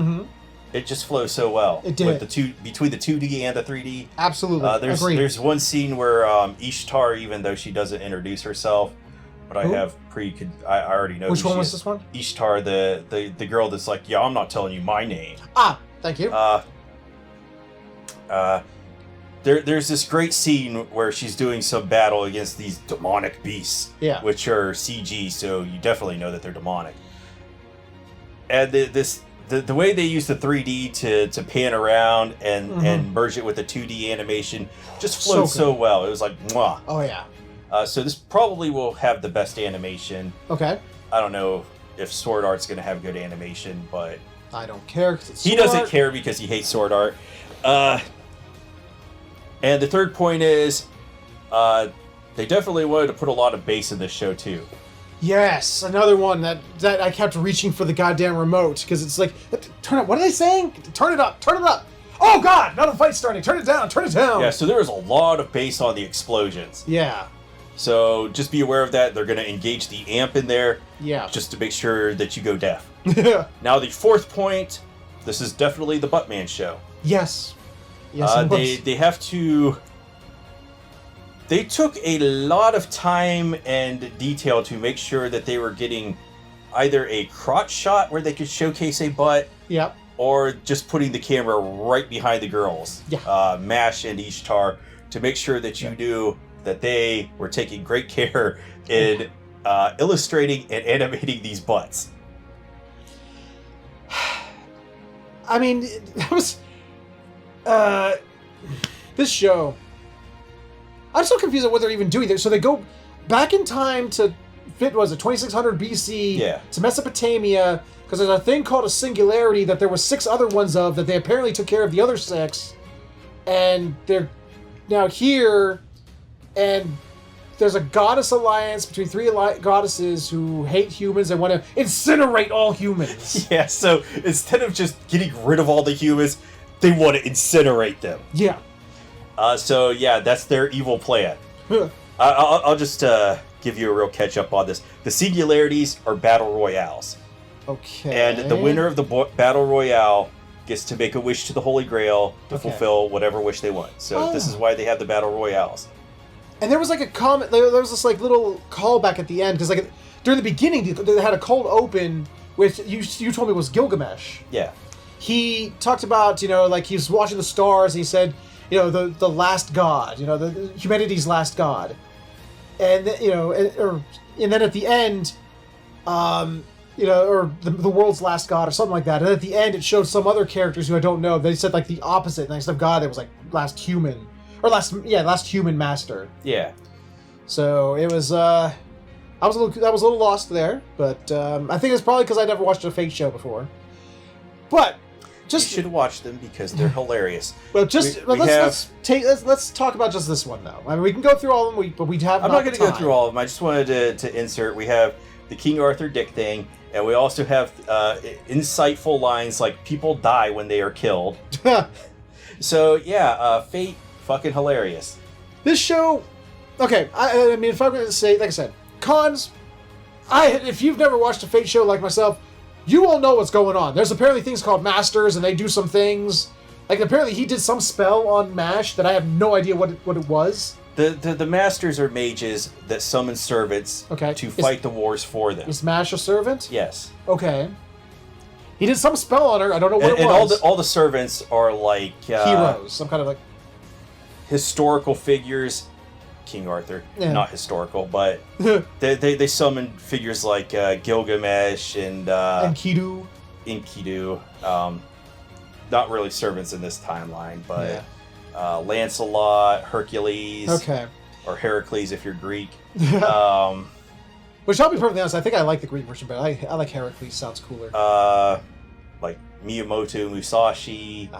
it just flows so well. It did. With between the 2D and the 3D. Absolutely. There's one scene where Ishtar, even though she doesn't introduce herself, but I have I already know. Which one was this one? Ishtar, the girl that's like, yeah, I'm not telling you my name. Thank you. There's this great scene where she's doing some battle against these demonic beasts, which are CG, so you definitely know that they're demonic. And the way they use the 3D to pan around and merge it with the 2D animation just flowed so well. It was like, mwah. Oh yeah. So this probably will have the best animation. Okay. I don't know if Sword Art's going to have good animation, but... I don't care. He doesn't care because he hates Sword Art. And the third point is, they definitely wanted to put a lot of bass in this show too. Yes, another one that I kept reaching for the goddamn remote because it's like, turn it. What are they saying? Turn it up. Turn it up. Oh God! Another fight starting. Turn it down. Turn it down. Yeah. So there was a lot of bass on the explosions. Yeah. So just be aware of that. They're going to engage the amp in there. Yeah. Just to make sure that you go deaf. Now the fourth point, this is definitely the Buttman show. Yes. Yes. They have to They took a lot of time and detail to make sure that they were getting either a crotch shot where they could showcase a butt, Yep. or just putting the camera right behind the girls, Mash and Ishtar, to make sure that you knew that they were taking great care in illustrating and animating these butts. I mean, that was... this show... I'm so confused on what they're even doing there. So they go back in time to... was it 2600 BC to Mesopotamia, because there's a thing called a singularity that there were 6 other ones of that they apparently took care of the other 6, and they're now here, and there's a goddess alliance between 3 goddesses who hate humans and want to incinerate all humans. Yeah, so instead of just getting rid of all the humans, they want to incinerate them. Yeah. So yeah, that's their evil plan. I'll just give you a real catch up on this. The singularities are battle royales. Okay. And the winner of the battle royale gets to make a wish to the Holy Grail to fulfill whatever wish they want. So this is why they have the battle royales. And there was like a comment. There was this like little callback at the end because like during the beginning they had a cold open, which you told me was Gilgamesh. Yeah. He talked about like he was watching the stars and he said the last god, the humanity's last god. And and then at the end, or the world's last god or something like that. And at the end, it showed some other characters who I don't know. They said like the opposite. And instead of god, it was like last human or last human master. Yeah. So it was. I was a little lost there, but I think it's probably because I never watched a Fate show before. But. You should watch them because they're hilarious. Well, let's talk about just this one though. I mean, we can go through all of them, but we have. I'm not going to go through all of them. I just wanted to insert. We have the King Arthur Dick thing, and we also have insightful lines like "People die when they are killed." So yeah, Fate, fucking hilarious. This show, okay. I mean, if I'm going to say, like I said, cons. If you've never watched a Fate show like myself. You won't know what's going on. There's apparently things called masters, and they do some things. Like, apparently he did some spell on Mash that I have no idea what it was. The masters are mages that summon servants to fight the wars for them. Is Mash a servant? Yes. Okay. He did some spell on her. I don't know what it was. And all the servants are like... heroes. Some kind of like... historical figures. King Arthur. Yeah. Not historical, but they summon figures like Gilgamesh and Enkidu. Not really servants in this timeline, but Lancelot, Hercules, or Heracles if you're Greek. Which I'll be perfectly honest, I think I like the Greek version, but I like Heracles. Sounds cooler. Like Miyamoto Musashi.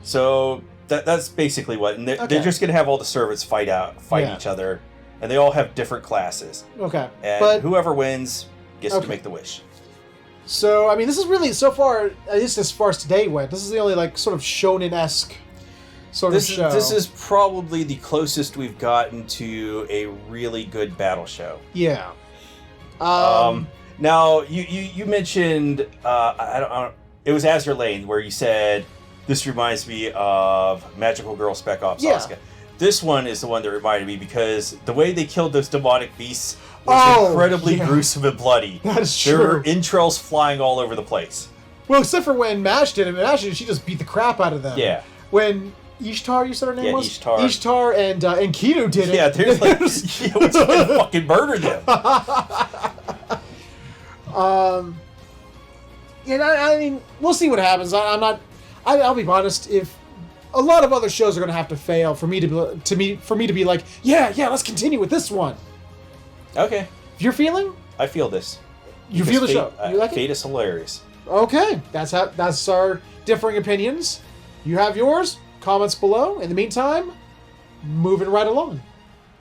So. That's basically what, and they're just going to have all the servants fight each other, and they all have different classes. Okay. And whoever wins gets to make the wish. So, I mean, this is really, so far, at least as far as today went, this is the only, like, sort of shonen-esque sort of show. This is probably the closest we've gotten to a really good battle show. Yeah. Now, you mentioned, I don't, it was Azure Lane, where you said... This reminds me of Magical Girl Spec Ops Asuka. This one is the one that reminded me because the way they killed those demonic beasts was incredibly gruesome and bloody. That is true. There were entrails flying all over the place. Well, except for when Mash did it. She just beat the crap out of them. Yeah. When Ishtar, you said her name was? Ishtar. Ishtar and Enkidu did it. Yeah, there's like, we fucking murdered them. I mean, we'll see what happens. I'll be honest. If a lot of other shows are going to have to fail for me to be like, yeah, let's continue with this one. Okay. You're feeling? I feel this. You feel the show. You like Fate is hilarious. Okay, that's our differing opinions. You have yours. Comments below. In the meantime, moving right along.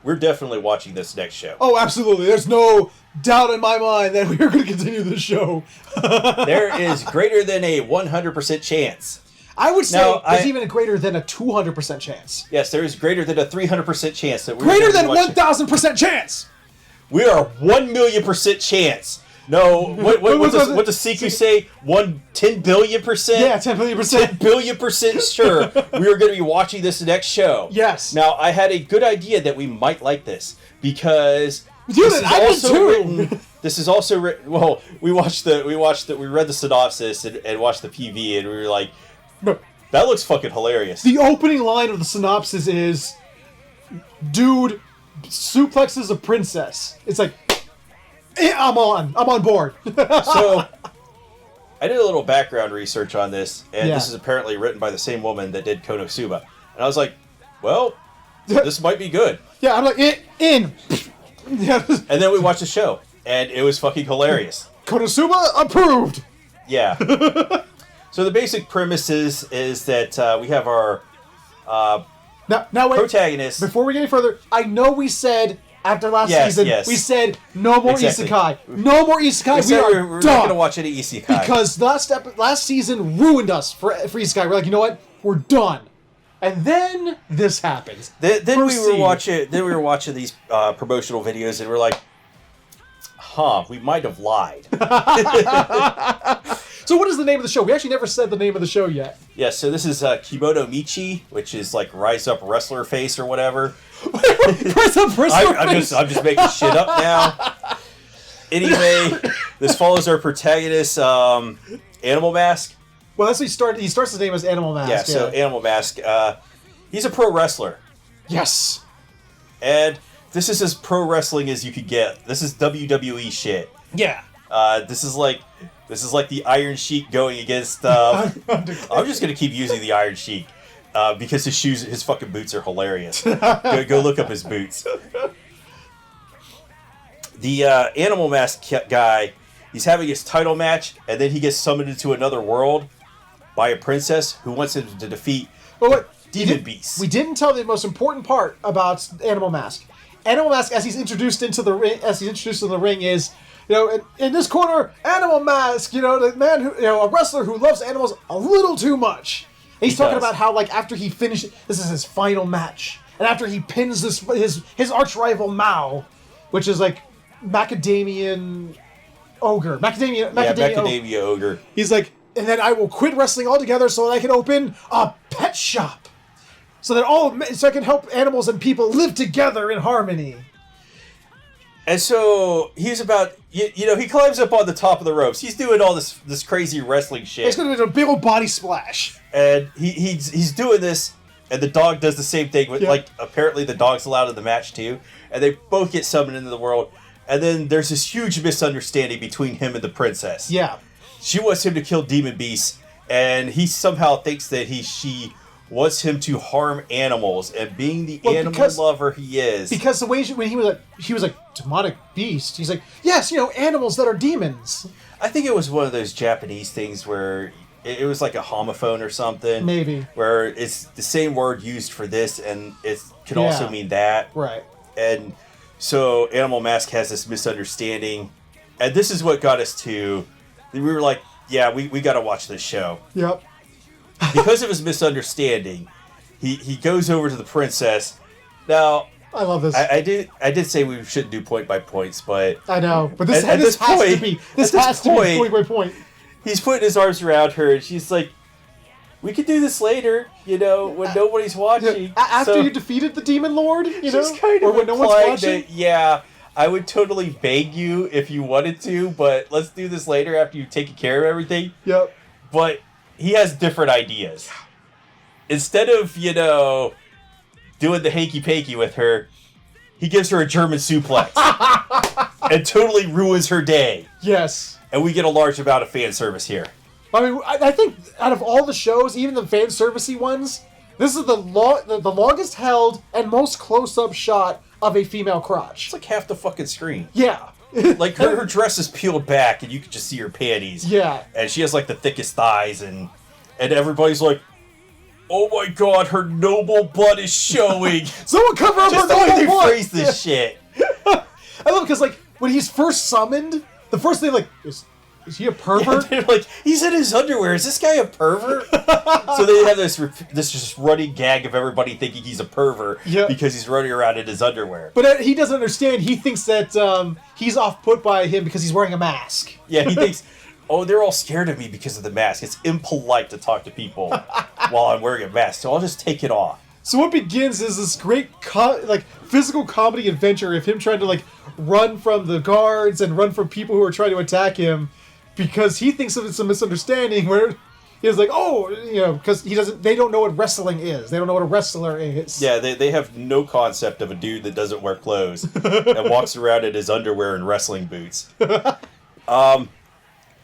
We're definitely watching this next show. Oh, absolutely. There's no doubt in my mind that we're going to continue this show. There is greater than a 100% chance. I would say there's even a greater than a 200% chance. Yes, there is greater than a 300% chance that we're greater than 1,000% chance. We are 1,000,000% chance No, what does Seeku say? 10 billion%? Yeah, 10 billion%. 10 billion% sure we are going to be watching this next show. Yes. Now, I had a good idea that we might like this because Dude, this is also written. Well, we read the synopsis and watched the PV, and we were like, that looks fucking hilarious. The opening line of the synopsis is, dude suplexes a princess. It's like, I'm on board. So, I did a little background research on this, and this is apparently written by the same woman that did Konosuba. And I was like, well, this might be good. Yeah, I'm like, in. And then we watched the show, and it was fucking hilarious. Konosuba approved. Yeah. So the basic premise is that we have our now wait, protagonist. Before we get any further, I know we said after last season, we said no more isekai. No more isekai. We're not going to watch any isekai. Because last season ruined us for isekai. We're like, you know what? We're done. And then this happens. Then we were watching these promotional videos, and we're like, we might have lied. So what is the name of the show? We actually never said the name of the show yet. Yeah, so this is Kimono Michi, which is like Rise Up Wrestler Face or whatever. Rise Up Wrestler Face? I'm just making shit up now. Anyway, this follows our protagonist, Animal Mask. Well, that's what he starts his name as Animal Mask. Yeah, so Animal Mask. He's a pro wrestler. Yes. And this is as pro wrestling as you could get. This is WWE shit. Yeah. This is like the Iron Sheik going against. I'm just gonna keep using the Iron Sheik because his fucking boots are hilarious. Go look up his boots. The Animal Mask guy, he's having his title match, and then he gets summoned into another world by a princess who wants him to defeat Demon Beast. We didn't tell the most important part about Animal Mask. Animal Mask, as he's introduced into the ring, is, in this corner, Animal Mask, the man who, a wrestler who loves animals a little too much. And he's talking about how, like, after he finishes, this is his final match, and after he pins his arch rival Mao, which is like Macadamian Ogre, Macadamia Ogre. He's like, and then I will quit wrestling altogether so that I can open a pet shop, so I can help animals and people live together in harmony. And so he's about, he climbs up on the top of the ropes. He's doing all this crazy wrestling shit. He's gonna do a big old body splash. And he's doing this, and the dog does the same thing. Like, apparently the dog's allowed in the match too, and they both get summoned into the world. And then there's this huge misunderstanding between him and the princess. Yeah. She wants him to kill Demon Beast, and he somehow thinks that she wants him to harm animals, and being the animal lover he is. Because the way when he was like demonic beast, he's like, yes, animals that are demons. I think it was one of those Japanese things where it was like a homophone or something. Maybe. Where it's the same word used for this, and it can also mean that. Right. And so Animal Mask has this misunderstanding, and this is what got us to. We were like, yeah, we got to watch this show. Yep. Because of his misunderstanding, he goes over to the princess. Now, I love this. I did say we shouldn't do point by points, but I know. But this has to be point by point. He's putting his arms around her, and she's like, "We could do this later, when nobody's watching." After you defeated the demon lord, she's kind of when no one's watching. I would totally beg you if you wanted to, but let's do this later after you've taken care of everything. Yep. But he has different ideas. Instead of, doing the hanky-panky with her, he gives her a German suplex. And totally ruins her day. Yes. And we get a large amount of fan service here. I mean, I think out of all the shows, even the fan servicey ones, this is the longest held and most close-up shot of a female crotch. It's like half the fucking screen. Yeah. Like, her dress is peeled back, and you can just see her panties. Yeah. And she has, like, the thickest thighs, and everybody's like, oh my god, her noble butt is showing. Someone cover up her noble butt! Just the way they phrase this shit. I love it, because, like, when he's first summoned, the first thing, like, is Is he a pervert? Yeah, they're like, he's in his underwear. Is this guy a pervert? So they have this just running gag of everybody thinking he's a pervert because he's running around in his underwear. But he doesn't understand. He thinks that he's off-put by him because he's wearing a mask. Yeah, he thinks, oh, they're all scared of me because of the mask. It's impolite to talk to people while I'm wearing a mask, so I'll just take it off. So what begins is this great physical comedy adventure of him trying to run from the guards and run from people who are trying to attack him because he thinks of it's a misunderstanding where he's like, because they don't know what wrestling is. They don't know what a wrestler is. Yeah, they have no concept of a dude that doesn't wear clothes and walks around in his underwear and wrestling boots. The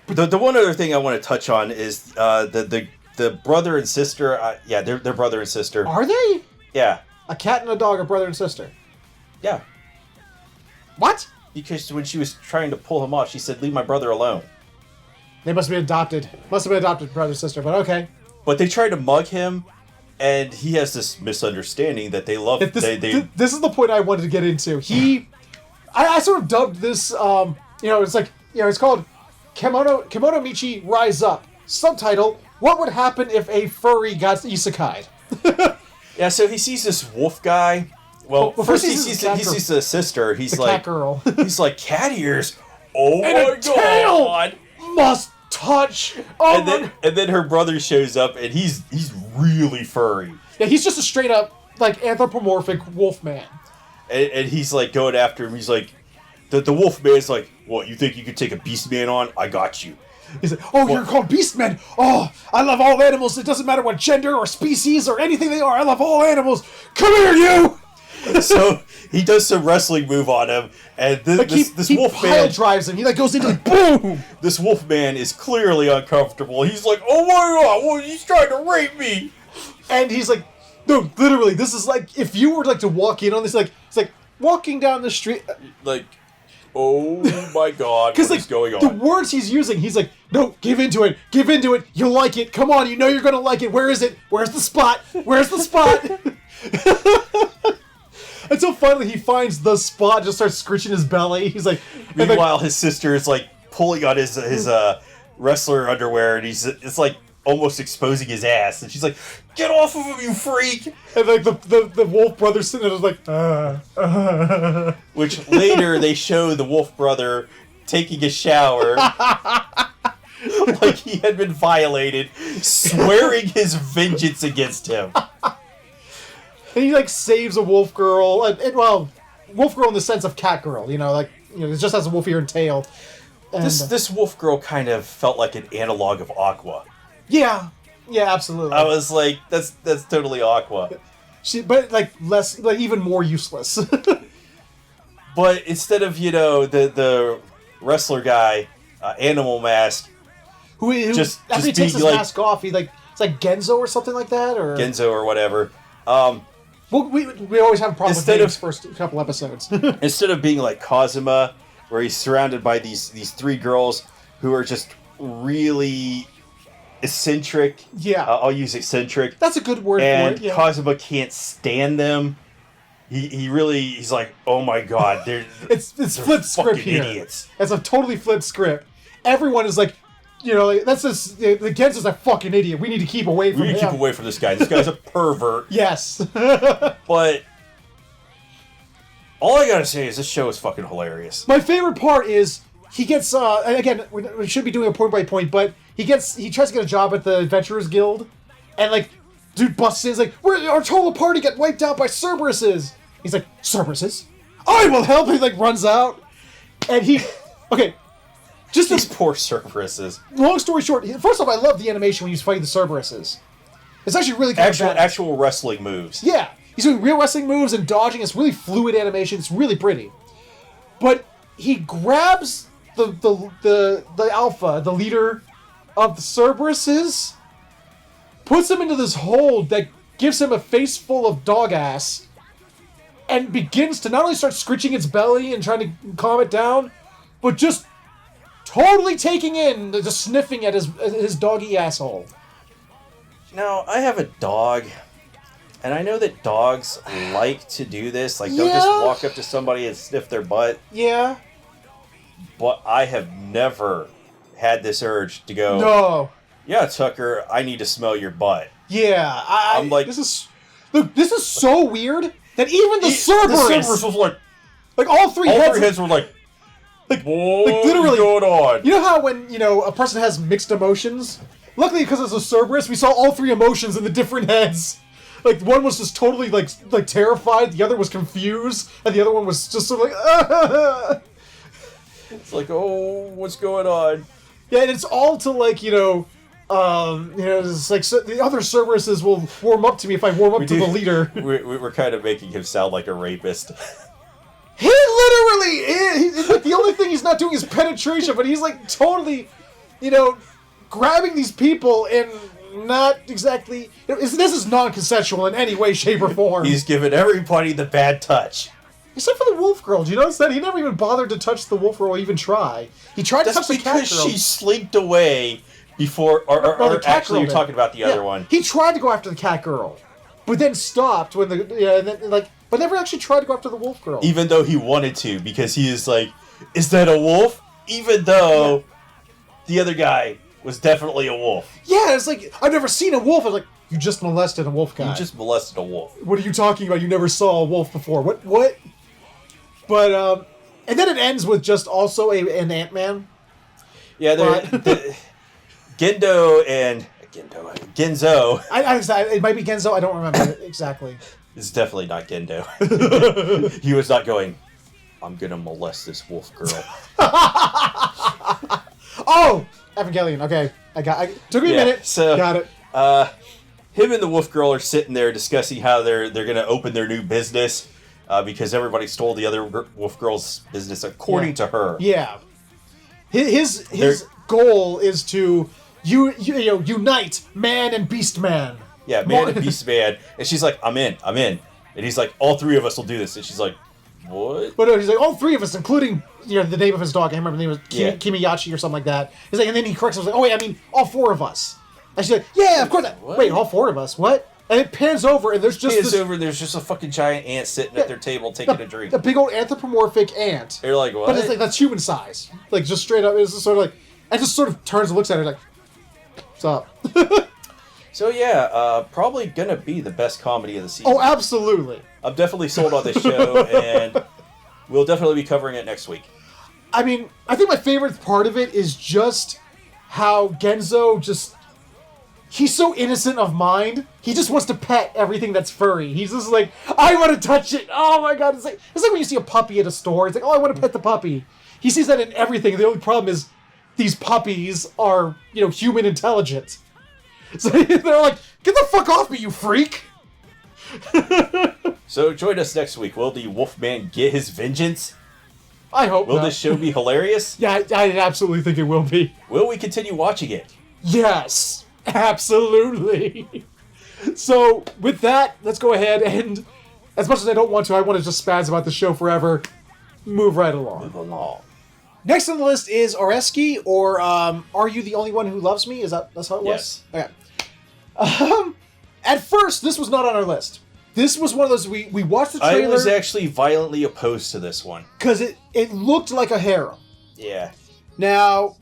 one other thing I want to touch on is the brother and sister. They're brother and sister. Are they? Yeah. A cat and a dog are brother and sister. Yeah. What? Because when she was trying to pull him off, she said, "Leave my brother alone." They must be adopted. Must have been adopted brother and sister, but okay. But they tried to mug him, and he has this misunderstanding that they love. This is the point I wanted to get into. I sort of dubbed this. It's called Kemono Michi Rise Up. Subtitle: What would happen if a furry got isekai'd? Yeah, so he sees this wolf guy. Well, first he sees the sister. He's the like, cat girl. He's like, cat ears. Oh and my a tail must touch. Oh and then her brother shows up, and he's really furry. Yeah, he's just a straight up anthropomorphic wolf man. And he's like going after him. He's like, the wolf man's like, "What, you think you could take a beast man on? I got you." He's like, "Oh, you're called Beastmen. Oh, I love all animals. It doesn't matter what gender or species or anything they are. I love all animals. Come here, you!" So he does some wrestling move on him, and this wolf man drives him. He goes into boom. This wolf man is clearly uncomfortable. He's like, "Oh my god, well, he's trying to rape me," and he's like, "No, literally, this is like if you were to walk in on this, it's like walking down the street, like." Oh my god, what is going on? The words he's using, he's like, "No, give into it. Give into it. You'll like it. Come on, you know you're going to like it. Where is it? Where's the spot? Where's the spot?" Until finally he finds the spot, just starts scratching his belly. He's like... Meanwhile, his sister is pulling on his wrestler underwear, and it's like almost exposing his ass. And she's like, "Get off of him, you freak!" And the wolf brother sitting there like, Which later they show the wolf brother taking a shower like he had been violated, swearing his vengeance against him. And he saves a wolf girl, wolf girl in the sense of cat girl, it just has a wolf ear and tail. And, this wolf girl kind of felt like an analog of Aqua. Yeah, absolutely. I was like, that's totally Aqua. But less, even more useless. But instead of the wrestler guy, Animal Mask, who just after he takes his mask off, it's like Genzo or something like that, or Genzo or whatever. We always have a problem with names first couple episodes. Instead of being like Kazuma, where he's surrounded by these three girls who are just really eccentric. Yeah. I'll use eccentric. That's a good word for it. Yeah. Kazuma can't stand them. He's like, "Oh my god, it's flipped script here. Idiots." It's a totally flipped script. Everyone is like, that's just the Genzo's a fucking idiot. We need to keep away from him. We need to keep away from this guy. This guy's a pervert. Yes. But all I gotta say is this show is fucking hilarious. My favorite part is he gets and again, we should be doing a point by point, but he tries to get a job at the Adventurers Guild, and dude busts in, he's like, our total party got wiped out by Cerberuses. He's like, "Cerberuses? I will help." He runs out, and just these poor Cerberuses. Long story short, first off, I love the animation when he's fighting the Cerberuses. It's actually really kind of actual wrestling moves. Yeah, he's doing real wrestling moves and dodging. It's really fluid animation. It's really pretty. But he grabs the alpha, the leader of the Cerberuses, puts him into this hold that gives him a face full of dog ass, and begins to not only start scritching its belly and trying to calm it down, but just totally taking in, just sniffing at his doggy asshole. Now, I have a dog, and I know that dogs like to do this. They'll just walk up to somebody and sniff their butt. Yeah. But I have never had this urge to go, No. yeah, Tucker, I need to smell your butt. Yeah. I'm like... This is so weird that even the Cerberus... The Cerberus was like... Like, all three heads were like... Like, what literally, is going on? You know how when, a person has mixed emotions? Luckily, because it's a Cerberus, we saw all three emotions in the different heads. Like, one was just totally, like terrified, the other was confused, and the other one was just sort of like, ah! It's like, oh, what's going on? Yeah, and it's all to, like, it's like, so the other Cerberuses will warm up to me if I warm up to the leader. We're kind of making him sound like a rapist. He literally is! He's like, the only thing he's not doing is penetration, but he's, like, totally, grabbing these people and not exactly... This is non-consensual in any way, shape, or form. He's giving everybody the bad touch. Except for the wolf girl. Do you notice that? He never even bothered to touch the wolf girl or even try. He tried to touch the cat girl. That's because she slinked away before... Or actually, you're talking about the other one. He tried to go after the cat girl, but then stopped when but never actually tried to go after the wolf girl. Even though he wanted to, because he is like, is that a wolf? Even though the other guy was definitely a wolf. Yeah, it's like, I've never seen a wolf. I was like, you just molested a wolf guy. You just molested a wolf. What are you talking about? You never saw a wolf before. What? But, and then it ends with just also an Ant-Man. Yeah, Genzo. It might be Genzo. I don't remember exactly. It's definitely not Gendo. He was not going, I'm gonna molest this wolf girl. Oh! Evangelion. Okay. Took me a minute. So, got it. Him and the wolf girl are sitting there discussing how they're gonna open their new business because everybody stole the other wolf girl's business, according to her. Yeah. His goal is to unite man and beast man. Yeah, man and beast man. And she's like, I'm in. And he's like, all three of us will do this. And she's like, what? But no, he's like, all three of us, including the name of his dog. I remember the name was Kimiyachi or something like that. He's like, and then he corrects us like, oh wait, I mean all four of us. And she's like, yeah, of course. Wait, all four of us? What? And it pans over, and there's just there's just a fucking giant ant sitting at their table taking a drink. A big old anthropomorphic ant. You're like, what? But it's like, that's human size. Like, just straight up, it's just sort of like, and just sort of turns and looks at her like, what's up? So yeah, probably gonna be the best comedy of the season. Oh, absolutely. I'm definitely sold on this show, and we'll definitely be covering it next week. I mean, I think my favorite part of it is just how Genzo he's so innocent of mind. He just wants to pet everything that's furry. He's just like, I want to touch it. Oh my god. It's like when you see a puppy at a store. It's like, oh, I want to pet the puppy. He sees that in everything. The only problem is these puppies are, human intelligent. So they're like, get the fuck off me, you freak! So join us next week. Will the Wolfman get his vengeance? I hope Will not. this show be hilarious? Yeah, I absolutely think it will be. Will we continue watching it? Yes, absolutely. So with that, let's go ahead and, as much as I don't want to, I want to just spaz about the show forever. Move right along. Move along. Next on the list is Oreski, or Are You the Only One Who Loves Me? That's how it was? Yes. Okay. At first, this was not on our list. This was one of those, we watched the trailer. I was actually violently opposed to this one. Because it looked like a harem. Yeah. Now,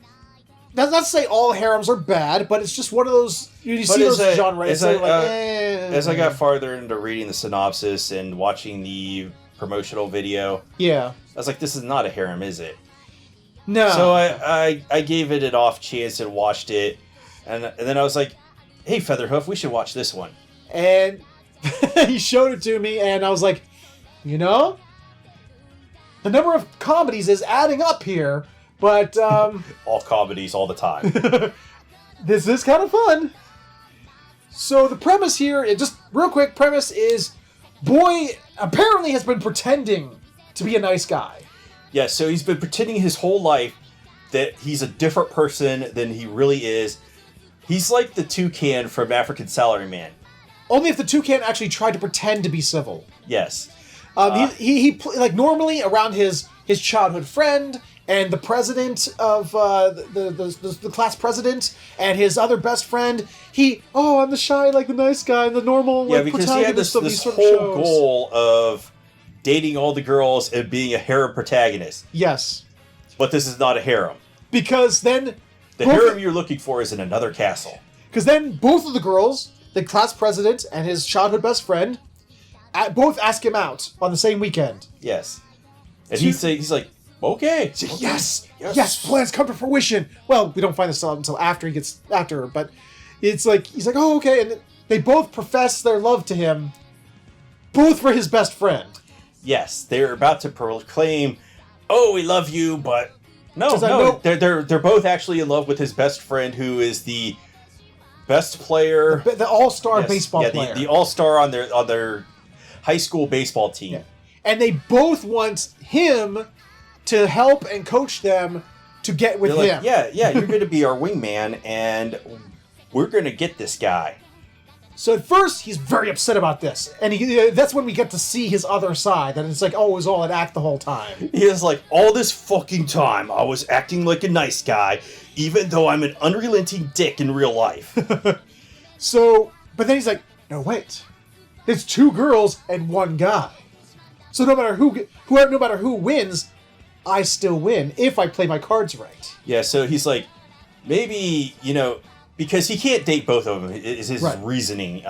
that's not to say all harems are bad, but it's just one of those, you see those genres. As I got farther into reading the synopsis and watching the promotional video, yeah, I was like, this is not a harem, is it? No. So I gave it an off chance and watched it, and then I was like, hey, Featherhoof, we should watch this one. And he showed it to me, and I was like, the number of comedies is adding up here, but... all comedies all the time. This is kind of fun. So the premise here, just real quick, premise is, boy apparently has been pretending to be a nice guy. Yeah, so he's been pretending his whole life that he's a different person than he really is. He's like the toucan from African Salaryman. Only if the toucan actually tried to pretend to be civil. Yes. He normally around his childhood friend and the president of the class president and his other best friend. I'm the shy, like the nice guy, and the normal because he had this whole goal of dating all the girls and being a harem protagonist. Yes. But this is not a harem. Because then The harem you're looking for is in another castle. Because then both of the girls, the class president and his childhood best friend, both ask him out on the same weekend. Yes. And he's like, okay. Yes, plans come to fruition. Well, we don't find this out until after he gets after her, but it's like, he's like, oh, okay. And they both profess their love to him, both for his best friend. Yes, they're about to proclaim, oh, we love you, but no, they're both actually in love with his best friend, who is the best player, the all-star baseball player, the all-star on their high school baseball team. Yeah. And they both want him to help and coach them to get with him. Yeah, you're going to be our wingman, and we're going to get this guy. So at first, he's very upset about this. And that's when we get to see his other side. And it's like, oh, it was all an act the whole time. He is like, all this fucking time, I was acting like a nice guy, even though I'm an unrelenting dick in real life. But then he's like, no, wait. It's 2 girls and 1 guy. So no matter who wins, I still win if I play my cards right. Yeah, so he's like, maybe, because he can't date both of them, is his reasoning.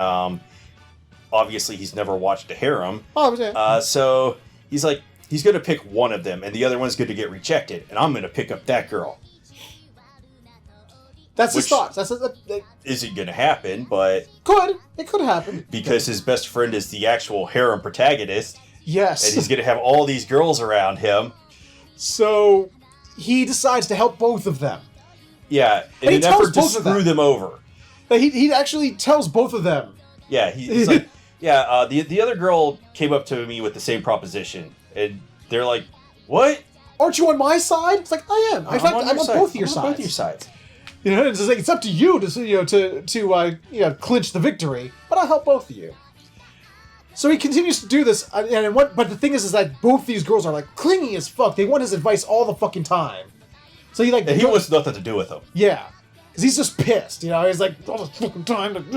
Obviously, he's never watched a harem. Oh, yeah. So he's like, he's going to pick one of them, and the other one's going to get rejected, and I'm going to pick up that girl. That's his thoughts. Isn't going to happen, but... It could happen. Because his best friend is the actual harem protagonist. Yes. And he's going to have all these girls around him. So he decides to help both of them. Yeah, in an effort to screw them over. He actually tells both of them. Yeah, he's like, the other girl came up to me with the same proposition. And they're like, what? Aren't you on my side? It's like, I am. In fact, I'm on both of your sides. Both your sides. It's like, it's up to you to clinch the victory, but I'll help both of you. So he continues to do this, but the thing is that both these girls are like clingy as fuck. They want his advice all the fucking time. So he he wants nothing to do with them. Yeah, because he's just pissed. He's like, all the fucking time. And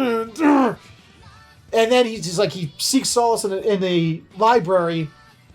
then he's like, he seeks solace in the library,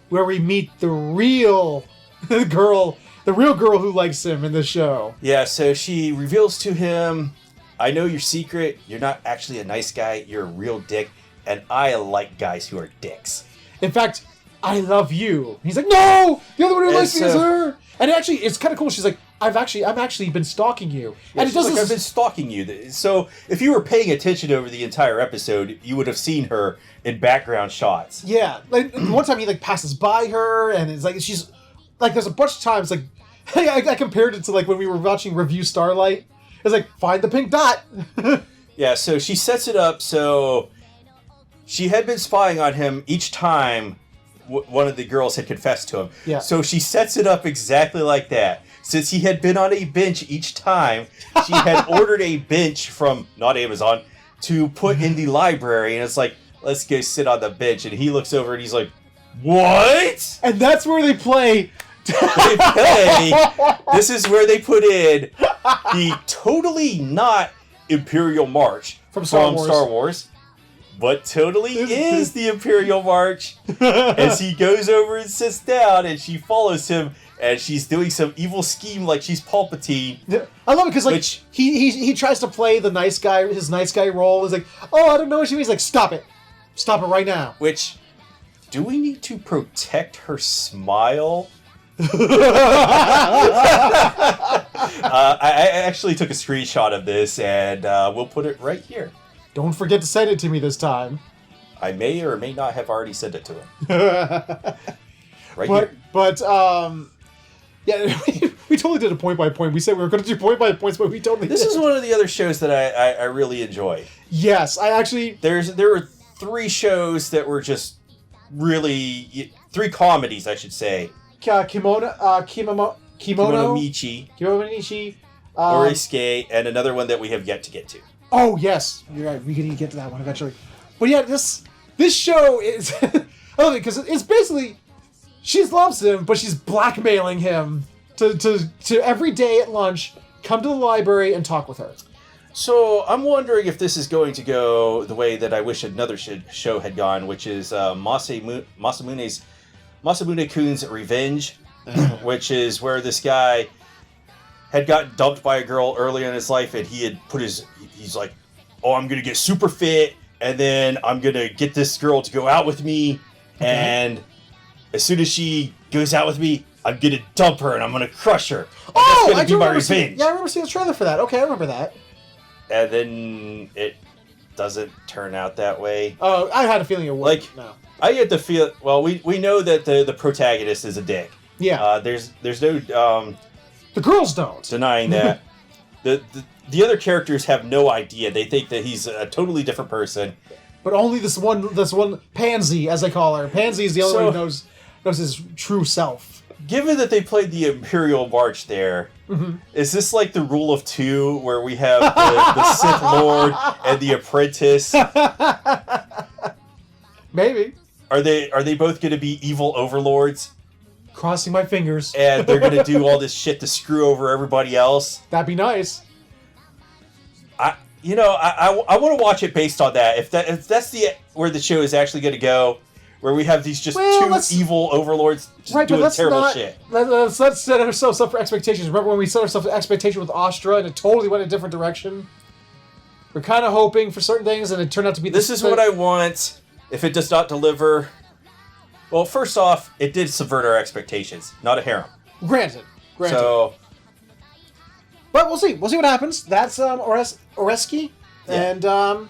where we meet the real girl who likes him in the show. Yeah, so she reveals to him, I know your secret. You're not actually a nice guy. You're a real dick. And I like guys who are dicks. In fact, I love you. And he's like, no! The other one who likes me is her! And actually, it's kind of cool. She's like, I've actually been stalking you. Yeah, and it doesn't. Like, I've been stalking you. So if you were paying attention over the entire episode, you would have seen her in background shots. Yeah. Like, one time he passes by her, and it's like, she's like, there's a bunch of times, like, I compared it to like when we were watching Review Starlight. It's like, find the pink dot. Yeah, so she sets it up so she had been spying on him each time one of the girls had confessed to him. Yeah. So she sets it up exactly like that. Since he had been on a bench each time, she had ordered a bench from, not Amazon, to put in the library. And it's like, let's go sit on the bench. And he looks over and he's like, what? And that's where they play. This is where they put in the totally not Imperial March from Star Wars. But totally is the Imperial March. As he goes over and sits down, and she follows him, and she's doing some evil scheme like she's Palpatine. Yeah. I love it because he tries to play the nice guy, his nice guy role. He's like, oh, I don't know what she means. He's like, stop it right now. Which, do we need to protect her smile? I actually took a screenshot of this, and we'll put it right here. Don't forget to send it to me this time. I may or may not have already sent it to him. Here. Yeah, we totally did a point by point. We said we were going to do point by points, but we totally This is one of the other shows that I really enjoy. Yes, I actually... There were 3 shows that were just really... 3 comedies, I should say. Kimono Michi. Oriske, and another one that we have yet to get to. Oh, yes. You're right. We're going to get to that one eventually. But yeah, this show is... I love it because it's basically... She loves him, but she's blackmailing him to every day at lunch come to the library and talk with her. So I'm wondering if this is going to go the way that I wish another show had gone, which is Masamune-kun's Revenge, which is where this guy had gotten dumped by a girl early in his life, and he's like, oh, I'm gonna get super fit, and then I'm gonna get this girl to go out with me, and as soon as she goes out with me, I'm gonna dump her and I'm gonna crush her. And that's gonna be my revenge. Yeah, I remember seeing the trailer for that. Okay, I remember that. And then it doesn't turn out that way. Oh, I had a feeling it would. Like, no. I get the feel. Well, we know that the protagonist is a dick. Yeah. There's no the girls don't denying that. The other characters have no idea. They think that he's a totally different person. But only this one Pansy, as they call her. Pansy is the only one who knows his true self. Given that they played the Imperial March there, is this like the rule of two, where we have the Sith Lord and the Apprentice? Maybe. Are they both going to be evil overlords? Crossing my fingers. And they're going to do all this shit to screw over everybody else? That'd be nice. I want to watch it based on that. If that's where the show is actually going to go, where we have these two evil overlords just doing terrible shit. Let's set ourselves up for expectations. Remember when we set ourselves expectation with Astra and it totally went a different direction? We're kind of hoping for certain things and it turned out to be this is what I want. If it does not deliver, well, first off, it did subvert our expectations. Not a harem. Granted. So, but we'll see. We'll see what happens. That's Oreski, and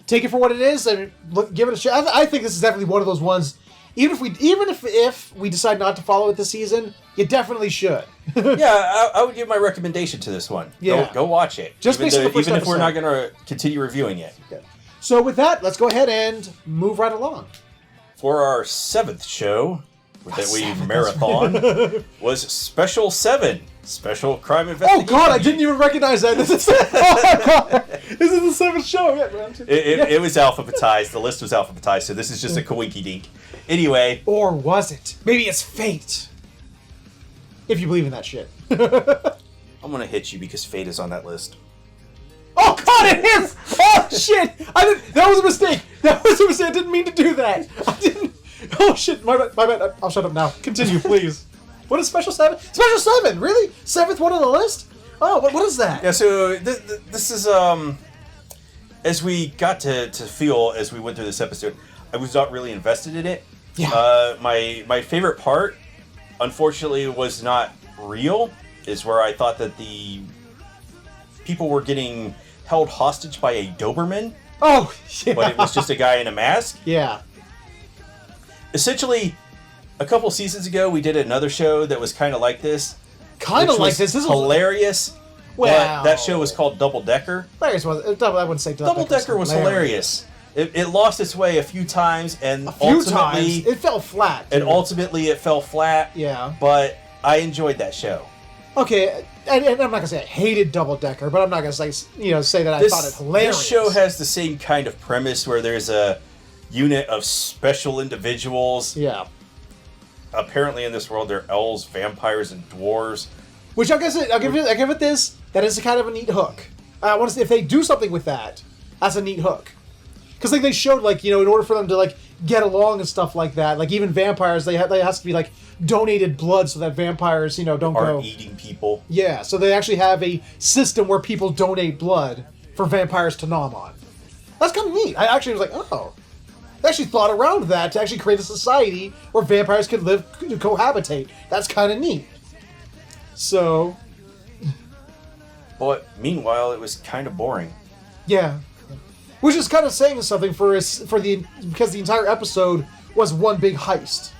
take it for what it is, and give it a shot. I think this is definitely one of those ones. Even if we decide not to follow it this season, you definitely should. Yeah, I would give my recommendation to this one. Yeah. Go watch it. Just even if we're not episode. going to continue reviewing it. Okay. So with that, let's go ahead and move right along. For our 7th show that we marathon was Special 7, Special Crime Investigation. Oh God, I didn't even recognize that. This is this is the 7th show. Yeah, man. It was alphabetized. The list was alphabetized, so this is just a coinky dink. Anyway. Or was it? Maybe it's fate. If you believe in that shit. I'm gonna hit you because fate is on that list. Oh God, it is! Oh shit! That was a mistake. That was a mistake. I didn't mean to do that. I didn't. Oh shit! My bad. I'll shut up now. Continue, please. What is Special 7? Special 7, really? 7th one on the list? Oh, what is that? Yeah. So this is as we got to feel as we went through this episode, I was not really invested in it. Yeah. My favorite part, unfortunately, was not real. Is where I thought that the people were getting held hostage by a Doberman. Oh, yeah. But it was just a guy in a mask. Yeah. Essentially, a couple seasons ago, we did another show that was kind of like this. Kind of like this. This was hilarious. Well, but that show was called Double Decker. Hilarious was. I wouldn't say Double Decker was hilarious. It lost its way a few times, and ultimately it fell flat. And ultimately, it fell flat. Yeah. But I enjoyed that show. Okay, and I'm not gonna say I hated Double Decker, but I'm not gonna say that I thought it hilarious. This show has the same kind of premise where there's a unit of special individuals. Yeah. Apparently, in this world, there are elves, vampires, and dwarves. Which I'll give it this. That is kind of a neat hook. I want to see if they do something with that. That's a neat hook. Because they showed in order for them to get along and stuff like that, even vampires, they has to be donated blood so that vampires don't go eating people. Yeah, so they actually have a system where people donate blood for vampires to nom on. That's kind of neat. I actually was like, oh, they actually thought around that to actually create a society where vampires could cohabitate. That's kind of neat. So, but meanwhile, it was kind of boring. Yeah. Which is kind of saying something because the entire episode was one big heist.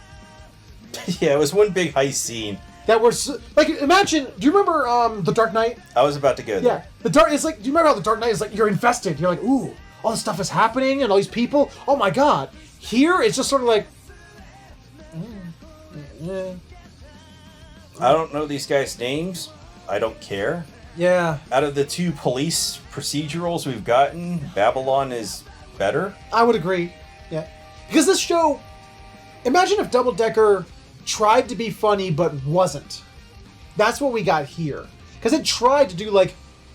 Yeah, it was one big heist scene. That was imagine. Do you remember The Dark Knight? I was about to go there. Yeah, the Dark. It's do you remember how The Dark Knight is you're invested? You're like, ooh, all this stuff is happening and all these people. Oh my God! Here it's just sort of I don't know these guys' names. I don't care. Yeah. Out of the 2 police procedurals we've gotten, Babylon is better. I would agree. Yeah. Because this show, imagine if Double Decker tried to be funny but wasn't. That's what we got here. Because it tried to do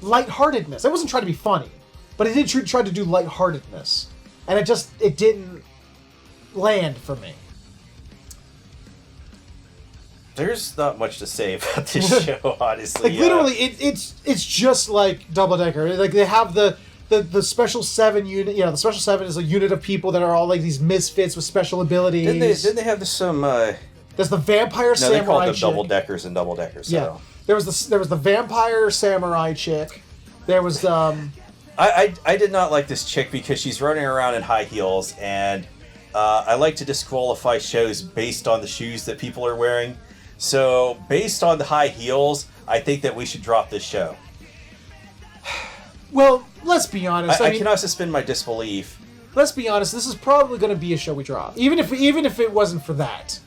lightheartedness. It wasn't trying to be funny, but it did try to do lightheartedness. And it didn't land for me. There's not much to say about this show, honestly. Like literally, it's just like Double Decker. Like they have the Special 7 unit. The Special 7 is a unit of people that are all like these misfits with special abilities. Didn't they have some? There's the vampire samurai. They called them chick. double deckers and double deckers. So. Yeah, there was the vampire samurai chick. There was I did not like this chick because she's running around in high heels, and I like to disqualify shows based on the shoes that people are wearing. So, based on the high heels, I think that we should drop this show. Well, let's be honest. I cannot suspend my disbelief. Let's be honest. This is probably going to be a show we drop, even if it wasn't for that.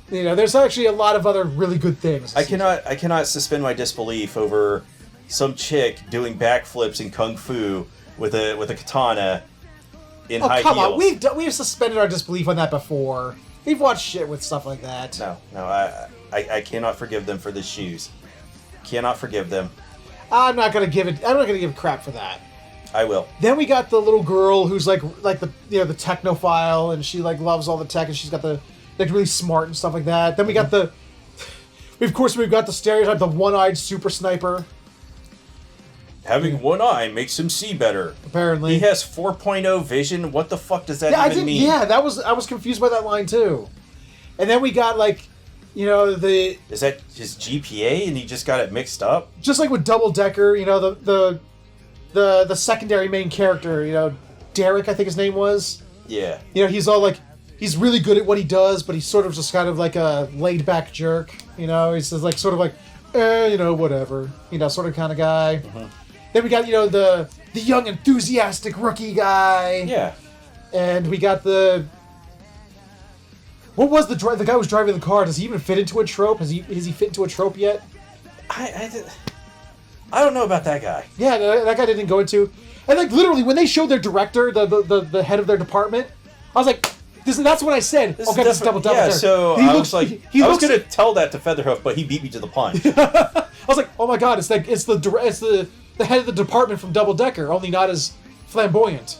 There's actually a lot of other really good things. I cannot suspend my disbelief over some chick doing backflips in kung fu with a katana in high heels. Come on, we've suspended our disbelief on that before. We've watched shit with stuff like that. No, I cannot forgive them for the shoes. Cannot forgive them. I'm not gonna give crap for that. I will. Then we got the little girl who's like the the technophile, and she like loves all the tech, and she's got the like really smart and stuff like that. Then we got we've got the stereotype, the one-eyed super sniper. Having one eye makes him see better. Apparently, he has 4.0 vision. What the fuck does that even mean? Yeah, I was confused by that line too. And then we got like, is that his GPA and he just got it mixed up? Just like with Double Decker, the secondary main character, Derek, I think his name was. Yeah. He's all like, he's really good at what he does, but he's sort of just kind of like a laid back jerk. He's just like sort of like, whatever, sort of kind of guy. Mm-hmm. Then we got the young enthusiastic rookie guy. Yeah. And we got what was the guy who was driving the car? Does he even fit into a trope? Has he fit into a trope yet? I don't know about that guy. Yeah, that guy didn't go into. And like literally, when they showed their director, the head of their department, I was like, that's what I said. This is Double Decker. Yeah, so I was going to tell that to Featherhoof, but he beat me to the punch. I was like, oh my god, it's the head of the department from Double Decker, only not as flamboyant.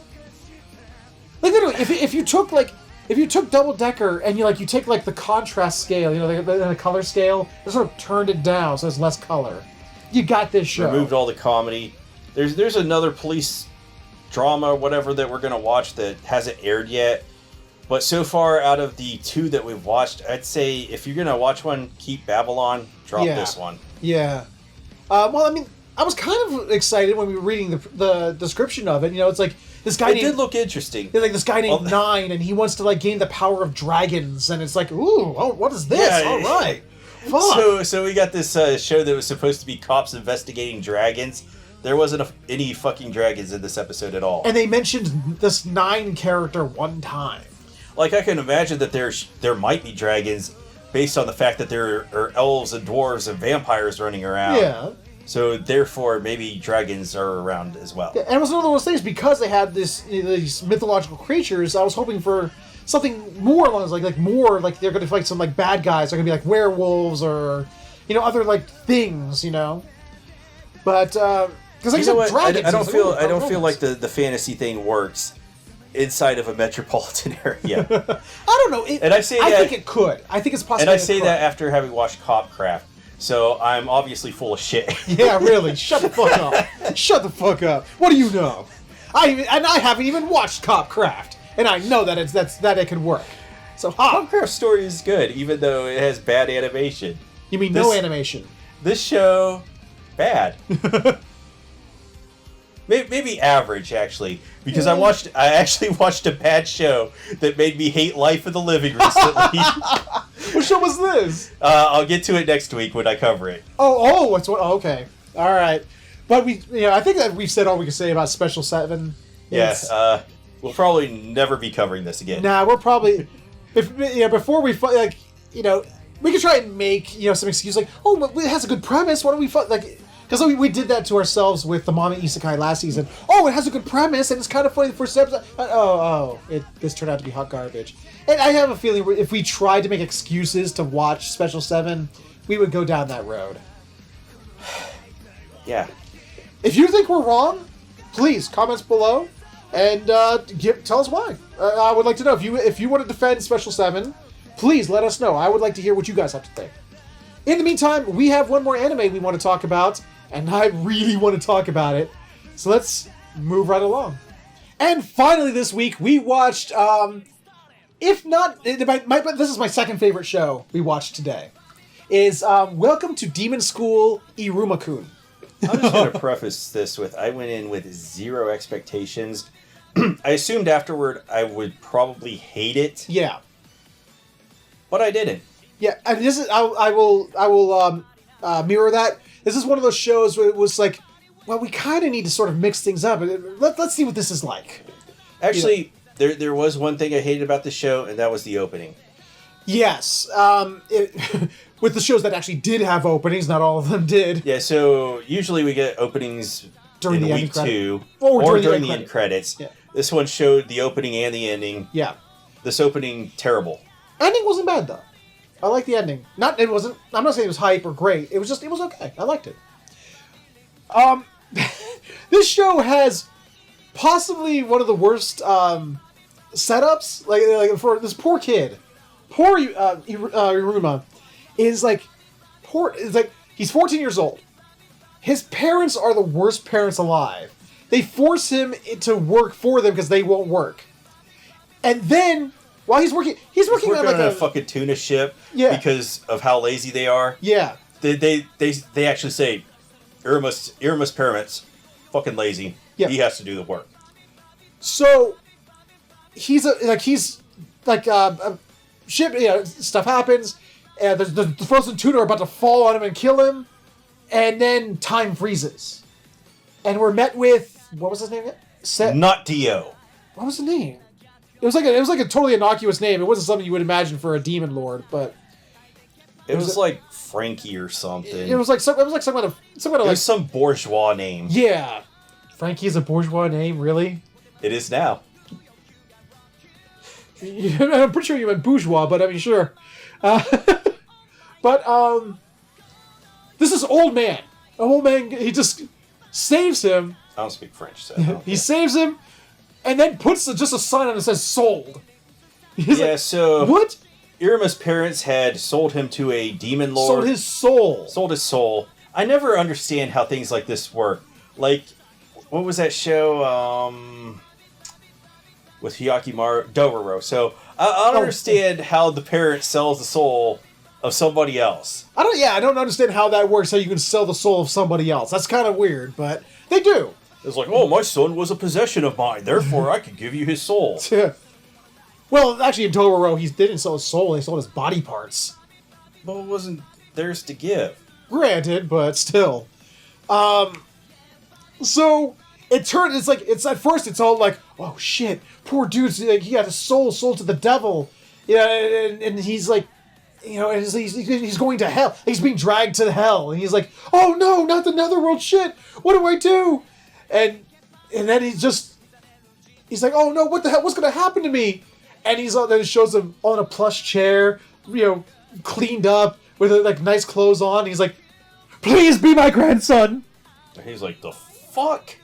Like literally, if you took Double Decker and you take like the contrast scale, the color scale, and sort of turned it down so there's less color, you got this show. Removed all the comedy. There's another police drama or whatever that we're gonna watch that hasn't aired yet. But so far, out of the two that we've watched, I'd say if you're gonna watch one, keep Babylon. Drop this one. Yeah. Well, I mean, I was kind of excited when we were reading the description of it. It's like this guy. It did look interesting. Like this guy named Nine, and he wants to like gain the power of dragons, and it's like, ooh, what is this? Yeah, all right. Fuck. So we got this show that was supposed to be cops investigating dragons. There wasn't any fucking dragons in this episode at all. And they mentioned this Nine character one time. Like, I can imagine that there might be dragons based on the fact that there are elves and dwarves and vampires running around. Yeah. So, therefore, maybe dragons are around as well. Yeah, and it was one of those things, because they had these mythological creatures, I was hoping for something more along those like more like they're going to fight some like bad guys. They're going to be like werewolves or, other like things, But, because like dragons. I don't feel like the fantasy thing works inside of a metropolitan area. I don't know. I think it could. I think it's possible. And I say that after having watched Copcraft. So I'm obviously full of shit. Yeah, really. Shut the fuck up. Shut the fuck up. What do you know? I haven't even watched Copcraft, and I know that it can work. So Copcraft's story is good, even though it has bad animation. You mean no animation? This show, bad. Maybe average, actually, because I actually watched a bad show that made me hate life in the living recently. What show was this? I'll get to it next week when I cover it. Okay, all right. But I think that we've said all we can say about Special 7. Yes, we'll probably never be covering this again. Nah, we're probably before we we could try and make some excuse like, oh, it has a good premise. Why don't we because we did that to ourselves with the Mama Isekai last season. Oh, it has a good premise, and it's kind of funny the first episode. This turned out to be hot garbage. And I have a feeling if we tried to make excuses to watch Special 7, we would go down that road. Yeah. If you think we're wrong, please, comments below, and tell us why. I would like to know. If you want to defend Special 7, please let us know. I would like to hear what you guys have to think. In the meantime, we have one more anime we want to talk about, and I really want to talk about it. So let's move right along. And finally this week, we watched, if not, this is my second favorite show we watched today, is Welcome to Demon School Iruma-kun. I'm just going to preface this with, I went in with zero expectations. I assumed afterward I would probably hate it. Yeah. But I didn't. Yeah, and this is, I will mirror that. This is one of those shows where it was like, well, we kind of need to sort of mix things up. Let's see what this is like. Actually, there was one thing I hated about the show, and that was the opening. Yes. With the shows that actually did have openings, not all of them did. Yeah, so usually we get openings during in the week 2. Or during the end credits. Yeah. This one showed the opening and the ending. Yeah. This opening, terrible. Ending wasn't bad, though. I like the ending. I'm not saying it was hype or great. It was okay. I liked it. This show has possibly one of the worst setups. Like for this poor kid, poor Iruma is like poor. It's like he's 14 years old. His parents are the worst parents alive. They force him to work for them because they won't work. And then while he's working on like a fucking tuna ship. Yeah. Because of how lazy they are. Yeah. They actually say Iruma's parents fucking lazy. Yeah. He has to do the work. So he's ship, stuff happens, and the frozen tuna are about to fall on him and kill him, and then time freezes, and we're met with, what was his name again? Not Dio. What was the name? It was like a totally innocuous name. It wasn't something you would imagine for a demon lord, but it was like Frankie or something. It was like some kind of some bourgeois name. Yeah, Frankie is a bourgeois name, really? It is now. I'm pretty sure you meant bourgeois, but I mean, sure. But this is old man. An old man. He just saves him. I don't speak French, so he saves him, and then puts just a sign on it that says "sold." He's like, so what? Iruma's parents had sold him to a demon lord. Sold his soul. Sold his soul. I never understand how things like this work. Like, what was that show? With Hyakimaru Dororo. So I don't understand how the parent sells the soul of somebody else. I don't understand how that works. How you can sell the soul of somebody else? That's kind of weird, but they do. It's like, oh, my son was a possession of mine, therefore I could give you his soul. Well, actually, in Dororo, he didn't sell his soul; they sold his body parts. Well, it wasn't theirs to give. Granted, but still. So it's at first it's all like, oh shit, poor dude's like, he got his soul sold to the devil, and he's like, and he's going to hell. He's being dragged to hell, and he's like, oh no, not the netherworld, shit, what do I do? And then he's like, oh no, what the hell, what's gonna happen to me? And then it shows him on a plush chair, cleaned up with like nice clothes on. He's like, please be my grandson. And he's like, the fuck?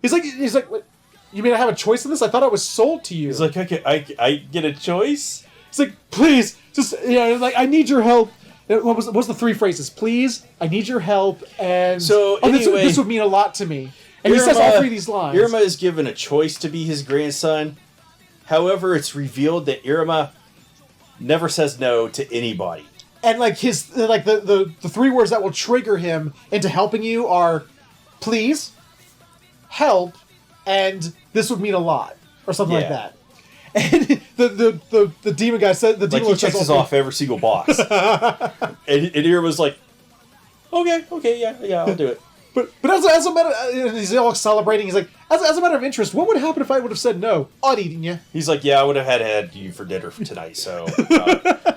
He's like, what? You mean I have a choice in this? I thought I was sold to you. He's like, okay, I get a choice? He's like, please, just, like, I need your help. What's the 3 phrases? Please, I need your help, and so anyway, this would mean a lot to me. And he says all 3 of these lines. Iruma is given a choice to be his grandson. However, it's revealed that Iruma never says no to anybody. And like the 3 words that will trigger him into helping you are, please, help, and this would mean a lot, or something like that. And the demon guy said, the demon he checks us off every single box. and Iruma's like, okay, yeah, I'll do it. But as a matter, he's all celebrating. He's like, as a matter of interest, what would happen if I would have said no? I'd eaten you. He's like, yeah, I would have had you for dinner tonight. So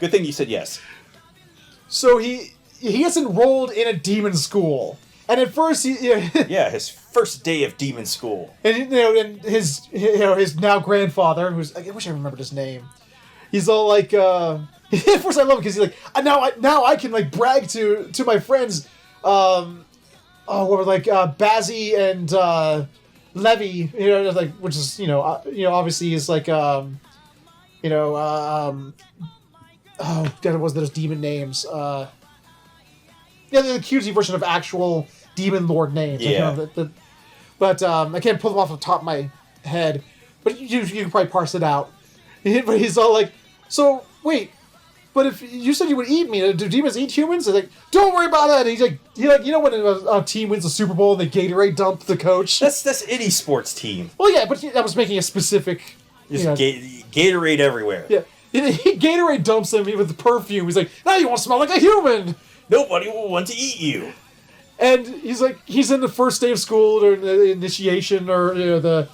good thing you said yes. So he gets enrolled in a demon school, and at first his first day of demon school, and and his now grandfather, who's, I wish I remembered his name. He's all like, at first I love it because he's like, now I can like brag to my friends. What were like Bazzi and Levy, like, which is obviously is like oh, that was those demon names. the QT version of actual Demon Lord names. Yeah. But I can't pull them off the top of my head. But you can probably parse it out. But he's all like, so, wait, but if you said you would eat me, do demons eat humans? And like, don't worry about that. And he's like, you know when a team wins the Super Bowl and they Gatorade dump the coach? That's any sports team. Well, yeah, but that was making a specific... Just Gatorade everywhere. Yeah. He Gatorade dumps him with the perfume. He's like, now you want to smell like a human! Nobody will want to eat you. And he's like, he's in the first day of school, or the initiation, or the...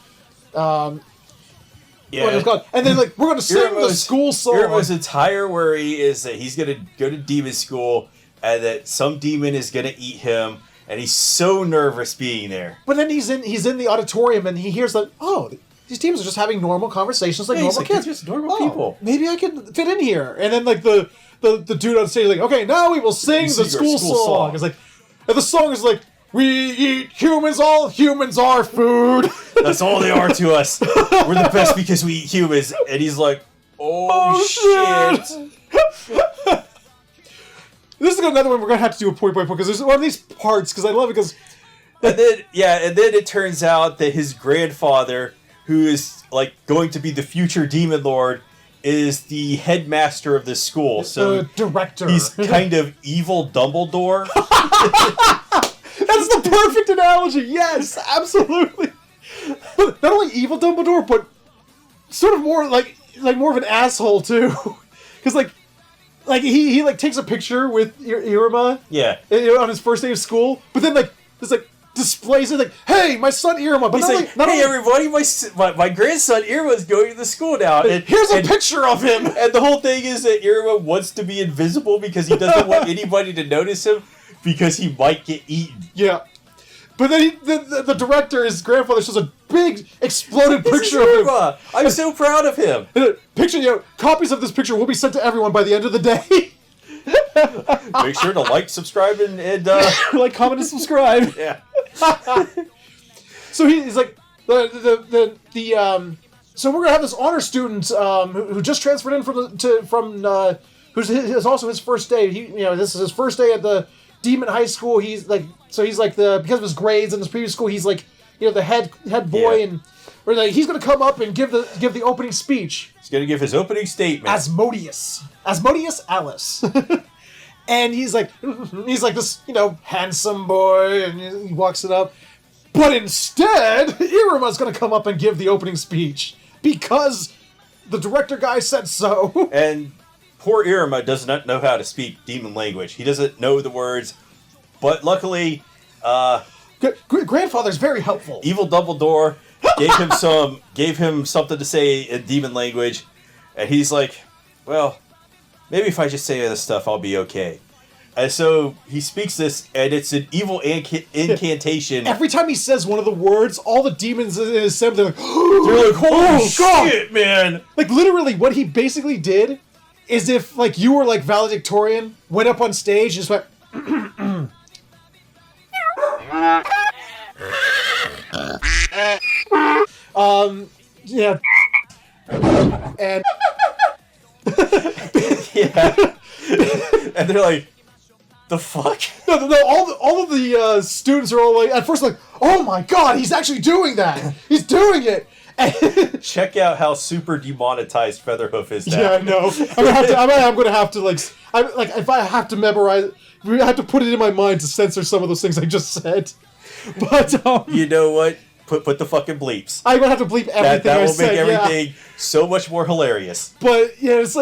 Yeah. What it's called. And then, like, we're going to sing the school song. Irma's entire worry is that he's going to go to demon school and that some demon is going to eat him, and he's so nervous being there. But then he's in the auditorium and he hears like, oh, these demons are just having normal conversations like normal kids. They're just normal people. Maybe I can fit in here. And then like the dude on stage is like, okay, now we will sing the school song. It's like, and the song is like, we eat humans, all humans are food. That's all they are to us. We're the best because we eat humans. And he's like, oh shit. This is another one we're going to have to do a point by point, because there's one of these parts, because I love it, because... And then it turns out that his grandfather, who is like going to be the future Demon Lord, is the headmaster of this school. So director. He's kind of evil Dumbledore. That's the perfect analogy. Yes, absolutely. But not only evil Dumbledore, but sort of more like more of an asshole too. Because like he like takes a picture with Irma. Yeah. On his first day of school, but then like just like displays it like, hey, my son Irma. But he's like, hey everybody, my grandson Irma is going to the school now. And here's a picture of him. And the whole thing is that Irma wants to be invisible because he doesn't want anybody to notice him because he might get eaten. Yeah. But then the director, his grandfather, shows a big exploded picture of him. I'm so proud of him. Picture, copies of this picture will be sent to everyone by the end of the day. Make sure to like, subscribe, and like, comment, and subscribe. Yeah. So he's like so we're gonna have this honor student who just transferred in who's also his first day. This is his first day at the Demon High School. He's like because of his grades in his previous school, he's like the head boy, and he's gonna come up and give the opening speech. He's gonna give his opening statement. Asmodeus Alice. And he's like this, handsome boy, and he walks it up. But instead, Irma's going to come up and give the opening speech because the director guy said so. And poor Irma does not know how to speak demon language. He doesn't know the words, but luckily, grandfather's very helpful. Evil Dumbledore gave him something to say in demon language, and he's like, well, maybe if I just say this stuff, I'll be okay. And so he speaks this, and it's an evil incantation. Every time he says one of the words, all the demons in his assembly are like, holy shit, man! Like, literally, what he basically did is if, you were, valedictorian, went up on stage, and just went, yeah. And... yeah. And they're like, the fuck? No, all of the students are all at first oh my god, he's actually doing that! He's doing it! And check out how super demonetized Featherhoof is now. Yeah, I know. I'm gonna have to, if I have to memorize, I have to put it in my mind to censor some of those things I just said. But, you know what? Put the fucking bleeps. I'm gonna have to bleep everything I said. That will make everything so much more hilarious. But, it's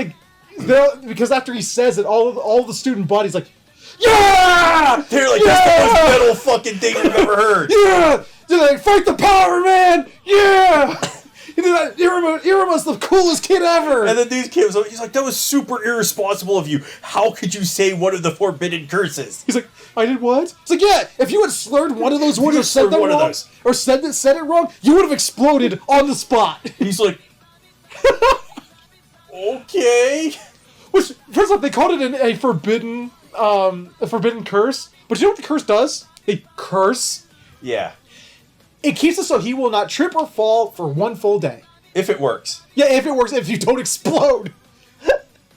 because after he says it, all the student body's like, yeah! They're like, that's the most metal fucking thing you've ever heard. Yeah! They're like, fight the power, man! Yeah! Irma's the coolest kid ever! And then these kids, he's like, that was super irresponsible of you. How could you say one of the forbidden curses? He's like, I did what? It's like, yeah, if you had slurred one of those words or said them wrong, or said it wrong, you would have exploded on the spot. He's like, okay. Which, first off, they called it a forbidden curse. But you know what the curse does? A curse. Yeah. It keeps it so he will not trip or fall for one full day. If it works. Yeah, if it works, if you don't explode.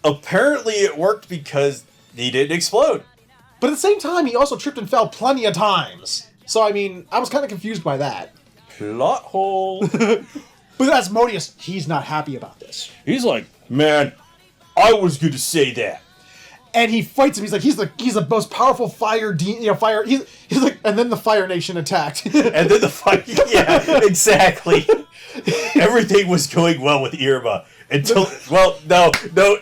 Apparently it worked because he didn't explode. But at the same time, he also tripped and fell plenty of times. So, I mean, I was kind of confused by that. Plot hole. But Asmodeus, he's not happy about this. He's like, man, I was going to say that. And he fights him. He's like, he's the most powerful fire, fire. He's like, and then the Fire Nation attacked. And then the fight, yeah, exactly. Everything was going well with Irma until, well, no,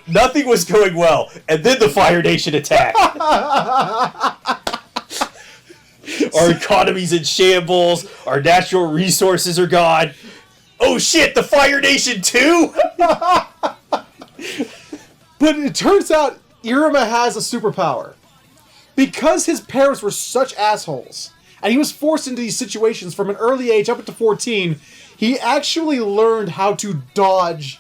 nothing was going well. And then the Fire Nation attacked. Our economy's in shambles. Our natural resources are gone. Oh shit, the Fire Nation too? But it turns out Irma has a superpower. Because his parents were such assholes, and he was forced into these situations from an early age up to 14, he actually learned how to dodge.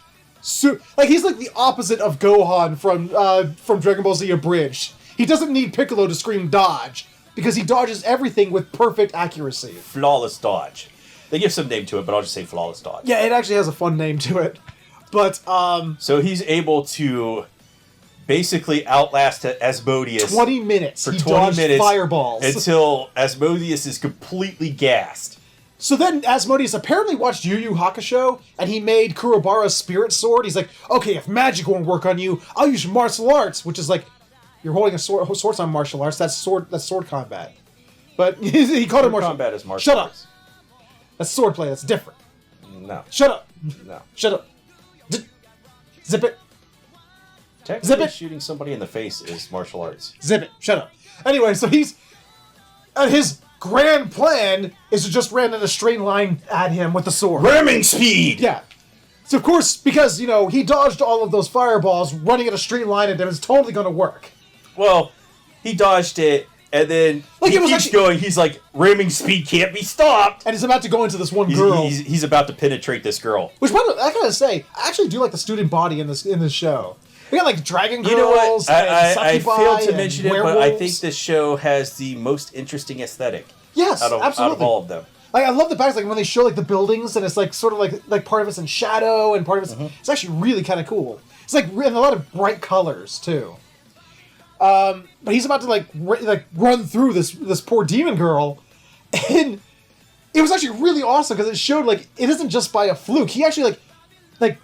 Like, he's like the opposite of Gohan from Dragon Ball Z Abridged. He doesn't need Piccolo to scream dodge, because he dodges everything with perfect accuracy. Flawless dodge. They give some name to it, but I'll just say flawless dodge. Yeah, it actually has a fun name to it. But, so he's able to basically outlast Asmodeus 20 minutes. For he 20 dodged minutes fireballs until Asmodeus is completely gassed. So then Asmodeus apparently watched Yu Yu Hakusho, and he made Kurobara's spirit sword. He's like, okay, if magic won't work on you, I'll use martial arts, which is like, you're holding a sword. Sword's not martial arts. That's sword combat. But he called it martial combat is martial Shut arts. up. That's sword play. That's different. No. Shut up. No. Shut up. Zip it. Technically, Zip it. shooting somebody in the face is martial arts. Zip it. Shut up. Anyway, so his grand plan is to just run in a straight line at him with the sword. Ramming speed! Yeah. So, of course, because, he dodged all of those fireballs, running in a straight line at him is totally going to work. Well, he dodged it, and then he keeps going. He's like, ramming speed can't be stopped! And he's about to go into this one girl. He's about to penetrate this girl. Which, by the way, I gotta say, I actually do like the student body in this show. We got, like, dragon girls, you know what? I succubi failed to mention it, werewolves. but I think this show has the most interesting aesthetic. Yes, out absolutely. of all of them. Like, I love the back, like, when they show, like, the buildings, and it's, like, sort of, like part of it's in shadow, and part of it's... It's actually really kind of cool. It's, like, and a lot of bright colors, too. But he's about to, like, run through this poor demon girl, and it was actually really awesome, because it showed, like, it isn't just by a fluke. He actually, like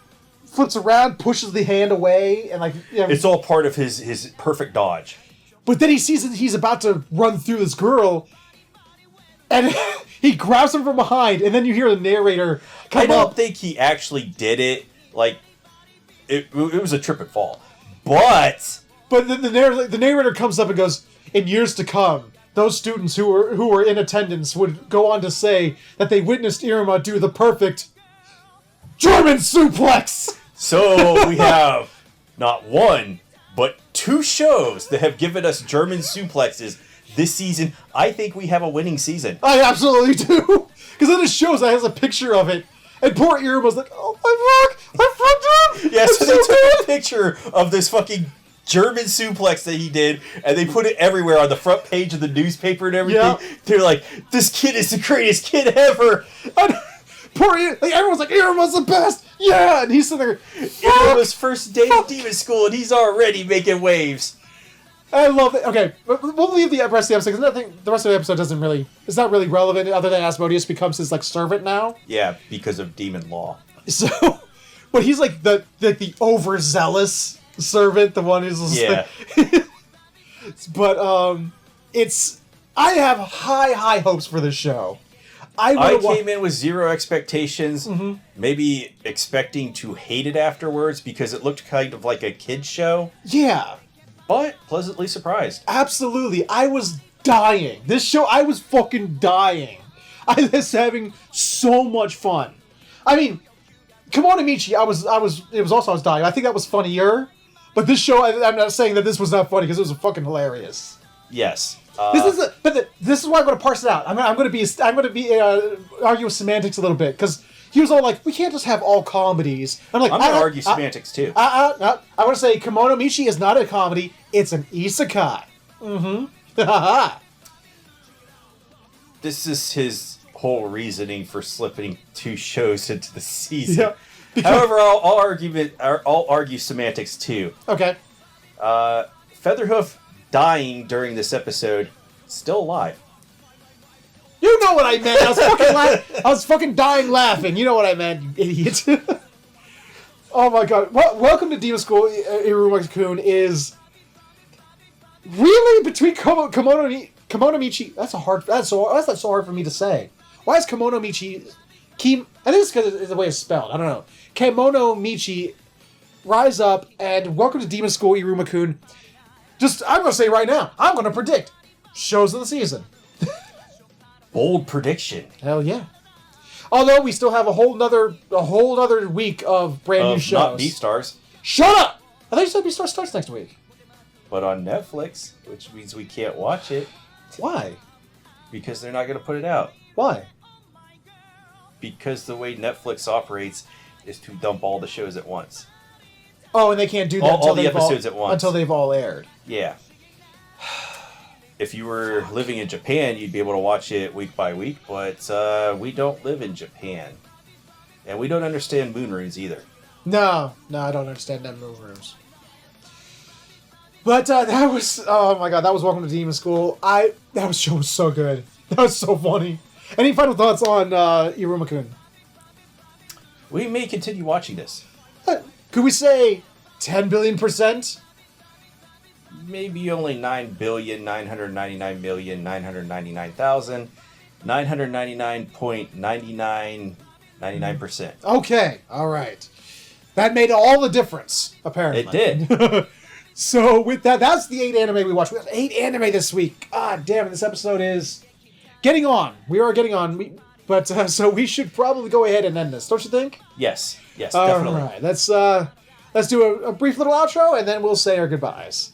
flips around, pushes the hand away, and, like... It's all part of his perfect dodge. But then he sees that he's about to run through this girl, and he grabs him from behind, and then you hear the narrator come up. I don't think he actually did it. Like, it was a trip and fall. But the narrator comes up and goes, in years to come, those students who were in attendance would go on to say that they witnessed Irma do the perfect German suplex! So we have not one, but 2 shows that have given us German suplexes this season. I think we have a winning season. I absolutely do! Because then it shows that has a picture of it, and poor Irma's like, oh my fuck! I fucked him! Yeah, so they took a picture of this fucking German suplex that he did, and they put it everywhere on the front page of the newspaper and everything. Yeah. They're like, this kid is the greatest kid ever! And poor Irma, like, everyone's like, Irma's the best! Yeah! And he's sitting there, Irma's first day of demon school, and he's already making waves. I love it. Okay, we'll leave the rest of the episode, because the rest of the episode it's not really relevant, other than Asmodeus becomes his, like, servant now. Yeah, because of demon law. So, but he's like the overzealous servant, the one who's just like, but I have high hopes for this show. I came in with 0 expectations, maybe expecting to hate it afterwards because it looked kind of like a kid's show. Yeah. But pleasantly surprised. Absolutely. I was dying. This show, I was fucking dying. I was having so much fun. I mean, Kimono Michi, I was dying. I think that was funnier. But this show, I'm not saying that this was not funny because it was fucking hilarious. Yes. This is why I'm going to parse it out. I'm going to be argue with semantics a little bit because he was all like, we can't just have all comedies. I'm like, I'm going to argue semantics too. I want to say Kimono Michi is not a comedy; it's an isekai. This is his whole reasoning for slipping 2 shows into the season. Yeah, However, I'll argue semantics too. Okay. Featherhoof dying during this episode still alive. You know what I meant. I was fucking dying laughing. You know what I meant, you idiot. Oh my god. Welcome to Demon School. Iruma-kun is really between Kemonomichi. That's not so hard for me to say. Why is Kemonomichi? I think it's because it's the way it's spelled. I don't know. Kemonomichi, rise up and welcome to Demon School, Iruma-kun. I'm gonna say right now. I'm gonna predict shows of the season. Bold prediction. Hell yeah. Although we still have a whole other week of brand new shows. Not B-Stars. Shut up! I thought you said B-Star starts next week. But on Netflix, which means we can't watch it. Why? Because they're not going to put it out. Why? Because the way Netflix operates is to dump all the shows at once. Oh, and they can't do that all the episodes at once. Until they've all aired. Yeah. If you were living in Japan, you'd be able to watch it week by week, but we don't live in Japan. And we don't understand moon runes either. No, I don't understand them moon runes. But that was, oh my god, that was Welcome to Demon School. That show was so good. That was so funny. Any final thoughts on Iruma-kun? We may continue watching this. Could we say 10 billion%? Maybe only 9,999,999,999.9999%. Okay, alright. That made all the difference, apparently. It did. So with that, that's the 8 anime we watched. We have 8 anime this week. God damn, this episode is getting on. We are getting on. But so we should probably go ahead and end this, don't you think? Yes, definitely. All right, let's do a brief little outro, and then we'll say our goodbyes.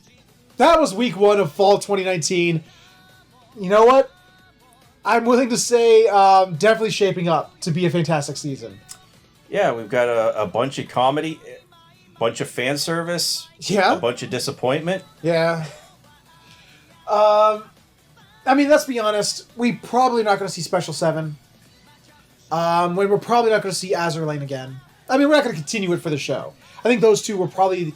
That was week 1 of fall 2019. You know what? I'm willing to say definitely shaping up to be a fantastic season. Yeah, we've got a bunch of comedy, a bunch of fan service, yeah, a bunch of disappointment. Yeah. I mean, let's be honest. We're probably not going to see Special 7. We're probably not going to see Azur Lane again. I mean, we're not going to continue it for the show. I think those two were probably...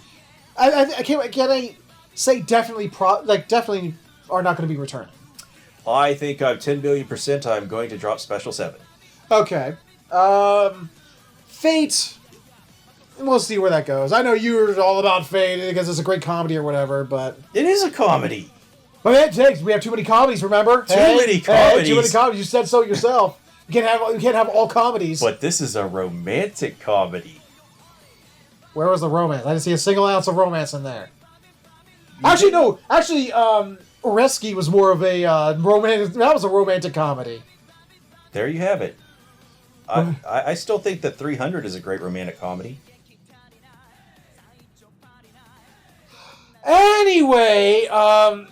Can I say definitely definitely are not going to be returning? I think I'm 10 billion% I'm going to drop Special 7. Okay. Fate... We'll see where that goes. I know you're all about Fate because it's a great comedy or whatever, but... It is a comedy. But we have too many comedies, remember? Too many comedies. Too many comedies. You said so yourself. You can't have all comedies. But this is a romantic comedy. Where was the romance? I didn't see a single ounce of romance in there. Actually, no. Actually, Oreski was more of a romantic... That was a romantic comedy. There you have it. I still think that 300 is a great romantic comedy. Anyway, I'm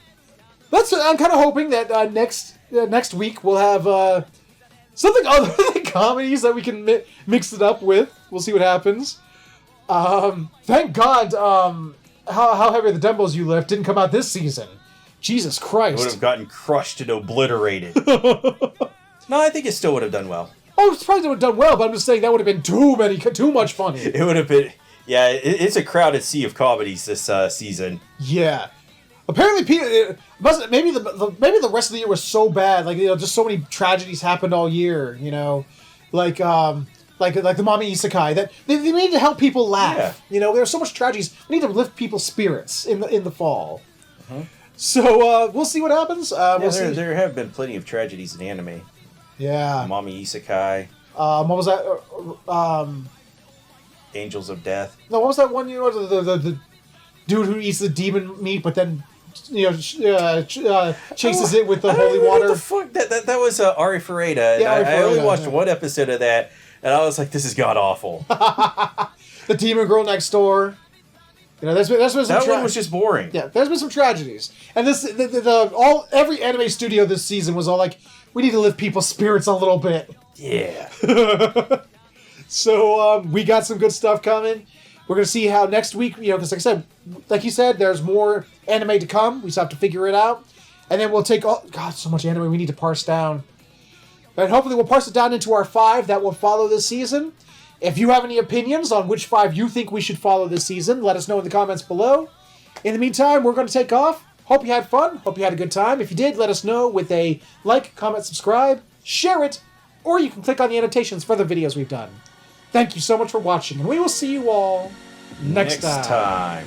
kind of hoping that next week we'll have something other than comedies that we can mix it up with. We'll see what happens. Thank God, how heavy are the dumbbells you lift didn't come out this season. Jesus Christ! It would have gotten crushed and obliterated. No, I think it still would have done well. Oh, it's probably would have done well, but I'm just saying that would have been too much funny. It would have been. Yeah, it's a crowded sea of comedies this season. Yeah, apparently, maybe the rest of the year was so bad. Like, just so many tragedies happened all year. Like the Mommy Isekai that they need to help people laugh. Yeah. There's so much tragedies. We need to lift people's spirits in the fall. Mm-hmm. So we'll see what happens. There have been plenty of tragedies in anime. Yeah, Mommy Isekai. What was that? Angels of Death. No, what was that one? The dude who eats the demon meat, but then chases it with the holy water. What the fuck? That was Ari Ferreira. Yeah, I only watched one episode of that, and I was like, "This is god awful." The demon girl next door. There's been some that one was just boring. Yeah, there's been some tragedies, and every anime studio this season was all like, "We need to lift people's spirits a little bit." Yeah. So we got some good stuff coming. We're going to see how next week, because like you said, there's more anime to come. We just have to figure it out. And then we'll take so much anime we need to parse down. And hopefully we'll parse it down into our 5 that will follow this season. If you have any opinions on which 5 you think we should follow this season, let us know in the comments below. In the meantime, we're going to take off. Hope you had fun. Hope you had a good time. If you did, let us know with a like, comment, subscribe, share it, or you can click on the annotations for the videos we've done. Thank you so much for watching, and we will see you all next time.